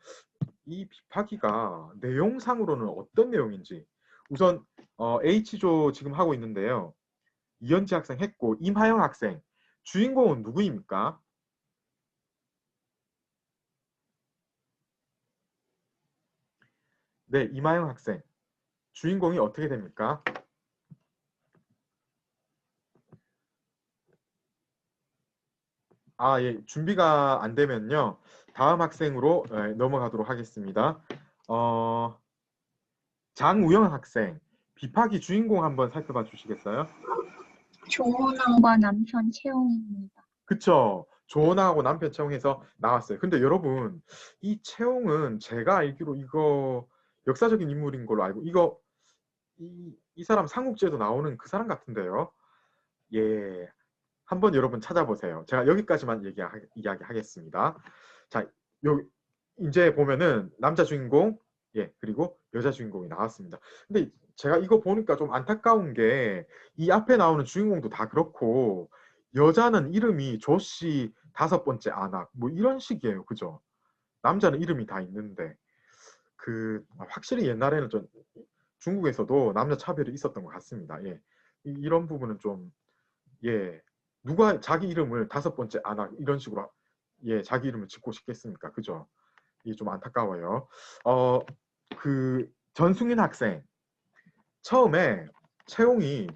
이 비파기가 내용상으로는 어떤 내용인지 우선 H조 지금 하고 있는데요. 이현지 학생 했고 임하영 학생, 주인공은 누구입니까? 네, 임하영 학생. 주인공이 어떻게 됩니까? 예, 준비가 안 되면요. 다음 학생으로 넘어가도록 하겠습니다. 장우영 학생, 비파기 주인공 한번 살펴봐 주시겠어요? 조은왕과 남편 채용입니다. 그쵸. 조은왕하고 남편 채용해서 나왔어요. 근데 여러분, 이 채용은 제가 알기로 이거 역사적인 인물인 걸로 알고, 이 사람 삼국지에도 나오는 그 사람 같은데요. 예. 한번 여러분 찾아보세요. 제가 여기까지만 이야기하겠습니다. 자, 이제 보면은 남자 주인공, 그리고 여자 주인공이 나왔습니다. 근데 제가 이거 보니까 좀 안타까운 게 이 앞에 나오는 주인공도 다 그렇고 여자는 이름이 조씨 5번째 안악 이런 식이에요. 그죠? 남자는 이름이 다 있는데 확실히 옛날에는 좀 중국에서도 남녀 차별이 있었던 것 같습니다. 예. 이런 부분은 좀 누가 자기 이름을 5번째 안악 이런 식으로 예, 자기 이름을 짓고 싶겠습니까? 그죠? 이게 좀 안타까워요. 그 전승인 학생 처음에 채용이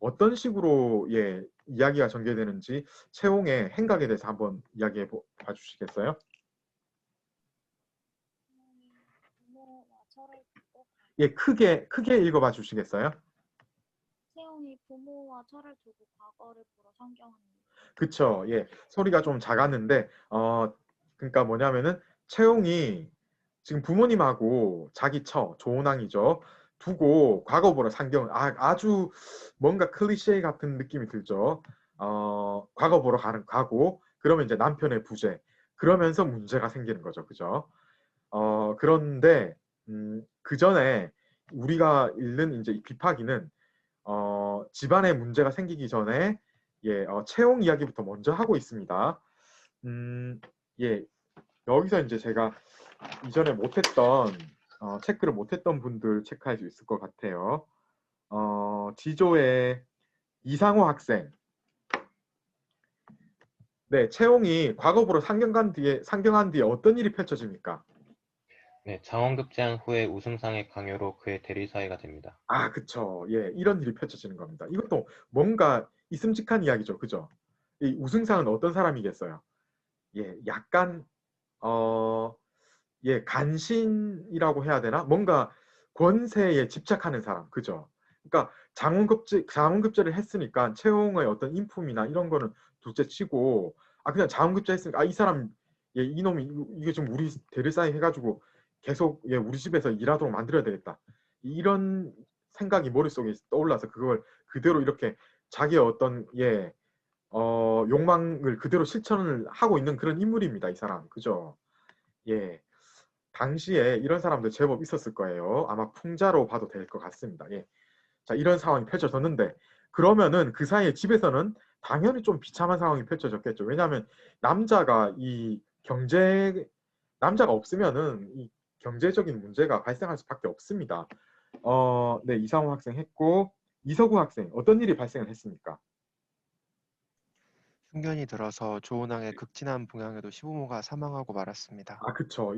어떤 식으로 예, 이야기가 전개되는지 채용의 행각에 대해서 한번 이야기해 봐 주시겠어요? 예, 크게 읽어봐 주시겠어요? 채용이 부모와 철을 두고 과거를 보러 상경합니다. 그쵸. 예, 소리가 좀 작았는데 그러니까 뭐냐면은 채용이 지금 부모님하고 자기 조은왕이죠. 두고 과거 보러 상경. 아주 뭔가 클리셰 같은 느낌이 들죠. 과거 보러 가고 그러면 이제 남편의 부재 그러면서 문제가 생기는 거죠. 그죠? 그런데 그 전에 우리가 읽는 이제 이 비파기는 집안에 문제가 생기기 전에 예, 채용 이야기부터 먼저 하고 있습니다. 예, 여기서 이제 제가 이전에 못했던 체크를 못했던 분들 체크할 수 있을 것 같아요. 지조의 이상호 학생. 네, 채용이 과거부로 상경한 뒤에 어떤 일이 펼쳐집니까? 네, 장원급제한 후에 우승상의 강요로 그의 대리사회가 됩니다. 아, 그쵸. 예, 이런 일이 펼쳐지는 겁니다. 이것도 뭔가 있음직한 이야기죠. 그죠? 이 우승상은 어떤 사람이겠어요? 예, 약간 예, 간신이라고 해야 되나? 뭔가 권세에 집착하는 사람, 그죠? 그러니까 장원급제를 했으니까 채용의 어떤 인품이나 이런 거는 둘째치고, 그냥 장원급제 했으니까 이 사람, 예, 이놈이 이게 좀 우리 대리사회 해가지고 계속 예, 우리 집에서 일하도록 만들어야 되겠다. 이런 생각이 머릿속에 떠올라서 그걸 그대로 이렇게 자기의 어떤 예, 욕망을 그대로 실천을 하고 있는 그런 인물입니다, 이 사람, 그죠? 예. 당시에 이런 사람들 제법 있었을 거예요. 아마 풍자로 봐도 될 것 같습니다. 예. 자, 이런 상황이 펼쳐졌는데 그러면은 그 사이에 집에서는 당연히 좀 비참한 상황이 펼쳐졌겠죠. 왜냐하면 남자가 없으면은 이 경제적인 문제가 발생할 수밖에 없습니다. 네, 이상호 학생 했고 이서구 학생 어떤 일이 발생을 했습니까? 흉년이 들어서 조은왕의 극진한 봉양에도 시부모가 사망하고 말았습니다. 그쵸.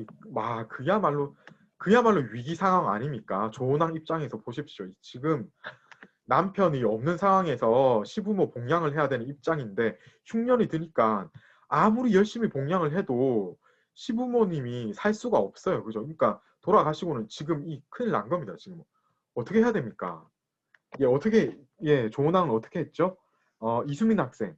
그야말로 위기 상황 아닙니까? 조은왕 입장에서 보십시오. 지금 남편이 없는 상황에서 시부모 봉양을 해야 되는 입장인데 흉년이 드니까 아무리 열심히 봉양을 해도 시부모님이 살 수가 없어요. 그죠? 그러니까 돌아가시고는 지금 큰일 난 겁니다. 지금 어떻게 해야 됩니까? 예, 조은왕은 어떻게 했죠? 이수민 학생.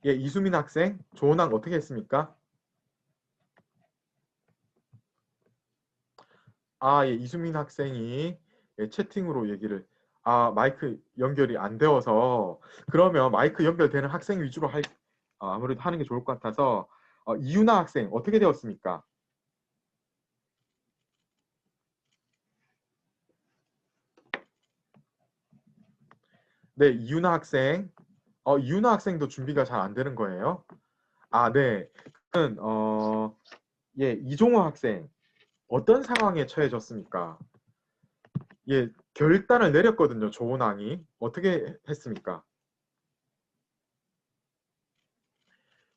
예, 이수민 학생, 조은왕 어떻게 했습니까? 예, 이수민 학생이 예, 채팅으로 얘기를 마이크 연결이 안 되어서 그러면 마이크 연결되는 학생 위주로 아무래도 하는 게 좋을 것 같아서 이윤아 학생 어떻게 되었습니까? 네, 이윤아 학생. 이윤아 학생도 준비가 잘 안 되는 거예요? 네. 예, 이종호 학생 어떤 상황에 처해졌습니까? 예, 결단을 내렸거든요. 조은왕이 어떻게 했습니까?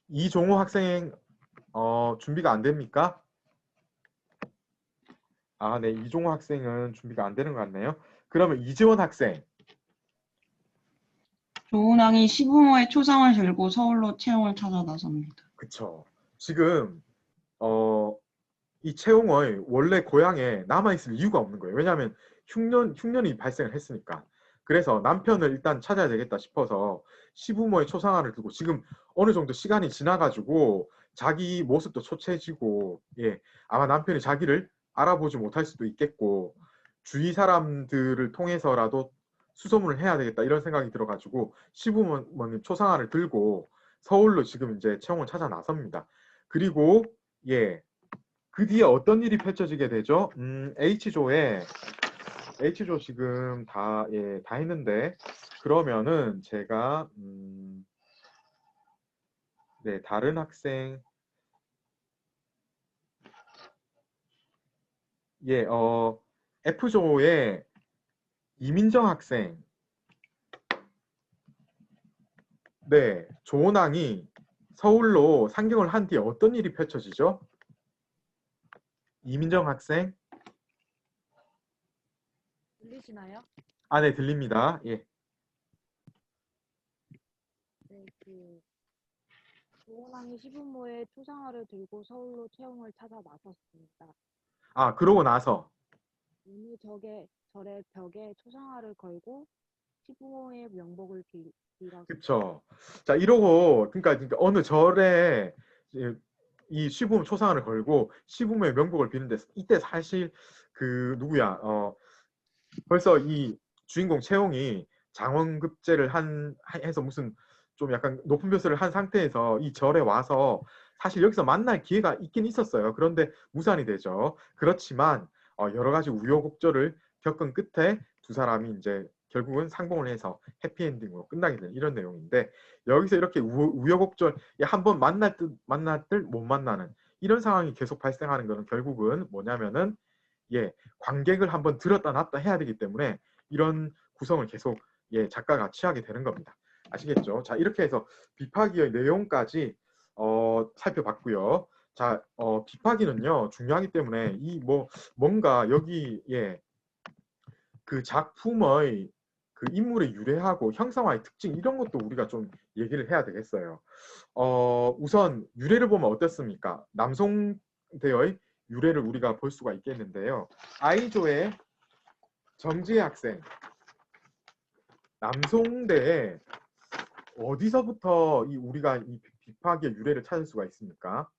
이종호 학생 준비가 안 됩니까? 네, 이종호 학생은 준비가 안 되는 것 같네요. 그러면 이지원 학생. 조은왕이 시부모의 초상을 들고 서울로 채용을 찾아 나섭니다. 그쵸. 지금 이 채용의 원래 고향에 남아있을 이유가 없는 거예요. 왜냐하면 흉년이 발생을 했으니까. 그래서 남편을 일단 찾아야 되겠다 싶어서 시부모의 초상화를 두고 지금 어느 정도 시간이 지나가지고 자기 모습도 초췌해지고 예, 아마 남편이 자기를 알아보지 못할 수도 있겠고 주위 사람들을 통해서라도 수소문을 해야 되겠다 이런 생각이 들어가지고 시부모님 초상화를 들고 서울로 지금 이제 채용을 찾아 나섭니다. 그리고 예, 그 뒤에 어떤 일이 펼쳐지게 되죠? H조 지금 다 했는데 그러면은 제가 네, 다른 학생 예, F조의 이민정 학생. 네, 조은항이 서울로 상경을 한 뒤에 어떤 일이 펼쳐지죠? 이민정 학생. 들리시나요? 아, 네, 들립니다. 예. 네, 조은항이 시부모의 초상화를 들고 서울로 채용을 찾아 나섰습니다. 아, 그러고 나서. 어느 절의 벽에 초상화를 걸고 시부모의 명복을 빌었습니다. 그쵸. 자, 이러고, 그러니까 어느 절에 이 시부모 초상화를 걸고 시부모의 명복을 비는데, 이때 사실 그 누구야, 벌써 이 주인공 채용이 장원급제를 해서 무슨 좀 약간 높은 벼슬을 한 상태에서 이 절에 와서 사실 여기서 만날 기회가 있긴 있었어요. 그런데 무산이 되죠. 그렇지만 여러 가지 우여곡절을 겪은 끝에 두 사람이 이제 결국은 상봉을 해서 해피엔딩으로 끝나게 되는 이런 내용인데, 여기서 이렇게 우여곡절, 한번 만날 듯 못 만나는 이런 상황이 계속 발생하는 것은 결국은 뭐냐면은 관객을 한번 들었다 놨다 해야 되기 때문에 이런 구성을 계속 작가가 취하게 되는 겁니다. 아시겠죠? 자, 이렇게 해서 비파기의 내용까지 살펴봤고요. 자, 비파기는요 중요하기 때문에 뭔가 여기 그 작품의 그 인물의 유래하고 형상화의 특징, 이런 것도 우리가 좀 얘기를 해야 되겠어요. 우선 유래를 보면 어떻습니까? 남송대의 유래를 우리가 볼 수가 있겠는데요. 아이조의 정지혜 학생, 남송대에 어디서부터 우리가 이 비파기의 유래를 찾을 수가 있습니까?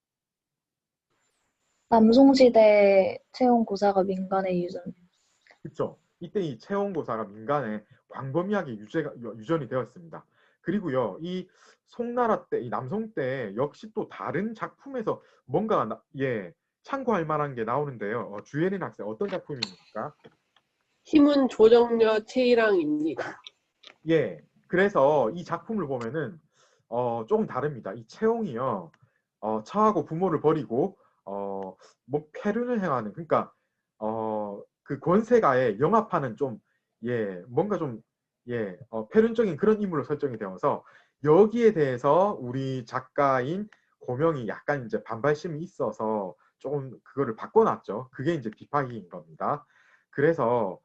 남송시대 채용고사가 민간에 유전. 그렇죠. 이때 이 채용고사가 민간에 광범위하게 유전이 되었습니다. 그리고요, 이 송나라 때, 이 남송 때 역시 또 다른 작품에서 뭔가 참고할 만한 게 나오는데요. 주예린 학생, 어떤 작품입니까? 힘은 조정녀 채이랑입니다. 예, 그래서 이 작품을 보면은 조금 다릅니다. 이 채용이요, 처하고 부모를 버리고 뭐 폐륜을 행하는, 그러니까 그 권세가에 영합하는 좀 뭔가 좀 폐륜적인 그런 인물로 설정이 되어서 여기에 대해서 우리 작가인 고명이 약간 이제 반발심이 있어서 조금 그거를 바꿔놨죠. 그게 이제 비파기인 겁니다. 그래서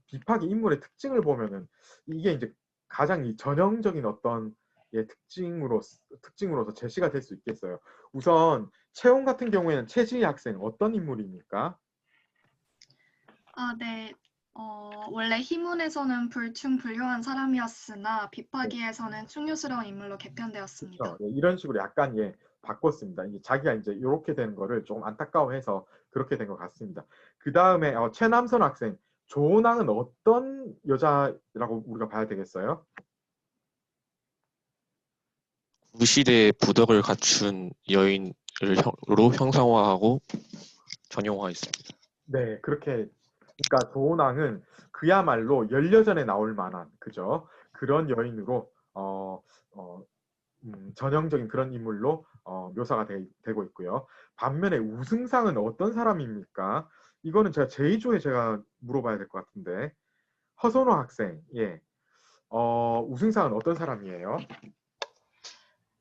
비파기 인물의 특징을 보면은 이게 이제 가장 이 전형적인 어떤 특징으로서 제시가 될 수 있겠어요. 우선 채용 같은 경우에는 최지희 학생 어떤 인물입니까? 네. 원래 희문에서는 불충불효한 사람이었으나 비파기에서는 충효스러운 인물로 개편되었습니다. 그렇죠. 이런 식으로 약간 바꿨습니다. 자기가 이제 이렇게 되는 거를 조금 안타까워해서 그렇게 된 것 같습니다. 그 다음에 최남선 학생, 조은항은 어떤 여자라고 우리가 봐야 되겠어요? 구시대의 부덕을 갖춘 여인으로 형상화하고 전용화했습니다. 네, 그렇게. 그러니까 조은항은 그야말로 열여전에 나올 만한, 그죠? 그런 여인으로 전형적인 그런 인물로 묘사가 되고 있고요. 반면에 우승상은 어떤 사람입니까? 이거는 제가 제2조에 제가 물어봐야 될 것 같은데, 허선호 학생, 우승상은 어떤 사람이에요?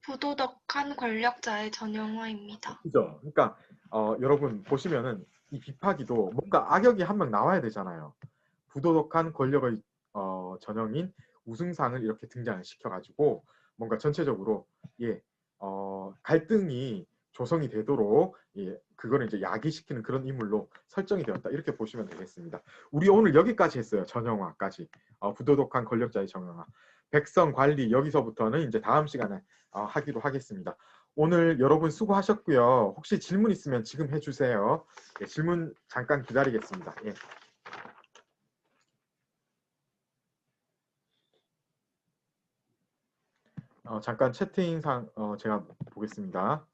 부도덕한 권력자의 전형화입니다. 그죠? 그러니까 여러분 보시면은 이 비파기도 뭔가 악역이 한 명 나와야 되잖아요. 부도덕한 권력의 전형인 우승상을 이렇게 등장을 시켜가지고 뭔가 전체적으로 갈등이 조성이 되도록 그거를 이제 야기시키는 그런 인물로 설정이 되었다, 이렇게 보시면 되겠습니다. 우리 오늘 여기까지 했어요. 전형화까지. 부도덕한 권력자의 전형화. 백성 관리, 여기서부터는 이제 다음 시간에 하기로 하겠습니다. 오늘 여러분 수고하셨고요. 혹시 질문 있으면 지금 해주세요. 질문 잠깐 기다리겠습니다. 잠깐 채팅상 제가 보겠습니다.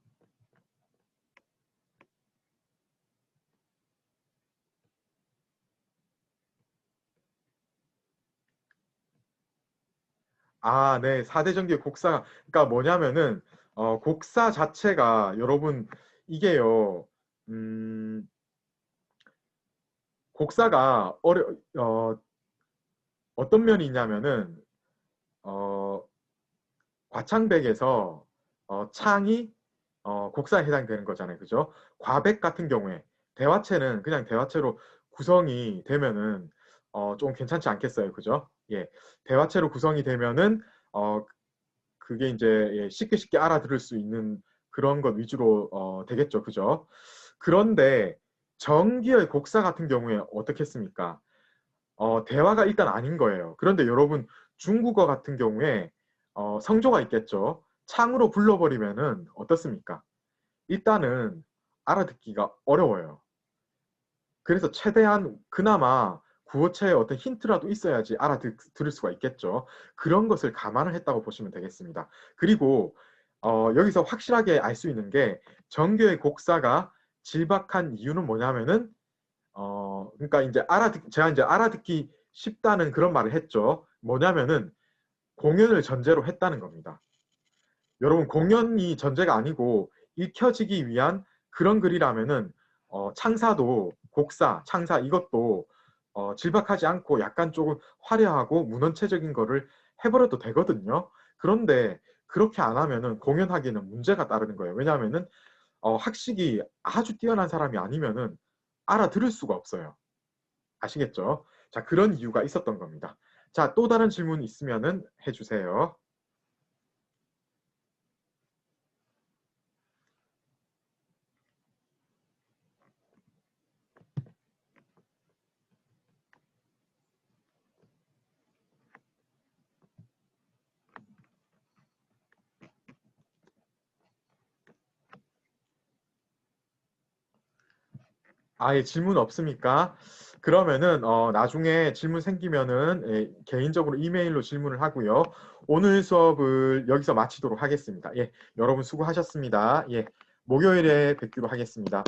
네. 4대 전기 곡사, 그러니까 뭐냐면은 곡사 자체가 여러분 이게요. 곡사가 어떤 면이 있냐면은 과창백에서 창이 곡사에 해당되는 거잖아요. 그죠? 과백 같은 경우에 대화체는 그냥 대화체로 구성이 되면은 좀 괜찮지 않겠어요. 그죠? 예. 대화체로 구성이 되면은 그게 이제 쉽게 알아들을 수 있는 그런 것 위주로 되겠죠. 그죠? 그런데 정기의 곡사 같은 경우에 어떻겠습니까? 대화가 일단 아닌 거예요. 그런데 여러분 중국어 같은 경우에 성조가 있겠죠. 창으로 불러버리면은 어떻습니까? 일단은 알아듣기가 어려워요. 그래서 최대한 그나마 구어체에 어떤 힌트라도 있어야지 알아들을 수가 있겠죠. 그런 것을 감안을 했다고 보시면 되겠습니다. 그리고 여기서 확실하게 알 수 있는 게 정교의 곡사가 질박한 이유는 뭐냐면은 그러니까 이제 제가 이제 알아듣기 쉽다는 그런 말을 했죠. 뭐냐면은 공연을 전제로 했다는 겁니다. 여러분 공연이 전제가 아니고 읽혀지기 위한 그런 글이라면은 창사도 곡사, 창사 이것도 질박하지 않고 약간 조금 화려하고 문헌체적인 거를 해버려도 되거든요. 그런데 그렇게 안 하면은 공연하기에는 문제가 따르는 거예요. 왜냐하면은 학식이 아주 뛰어난 사람이 아니면은 알아들을 수가 없어요. 아시겠죠? 자, 그런 이유가 있었던 겁니다. 자, 또 다른 질문 있으면은 해주세요. 아예 질문 없습니까? 그러면은 나중에 질문 생기면은 개인적으로 이메일로 질문을 하고요. 오늘 수업을 여기서 마치도록 하겠습니다. 예, 여러분 수고하셨습니다. 예, 목요일에 뵙기로 하겠습니다.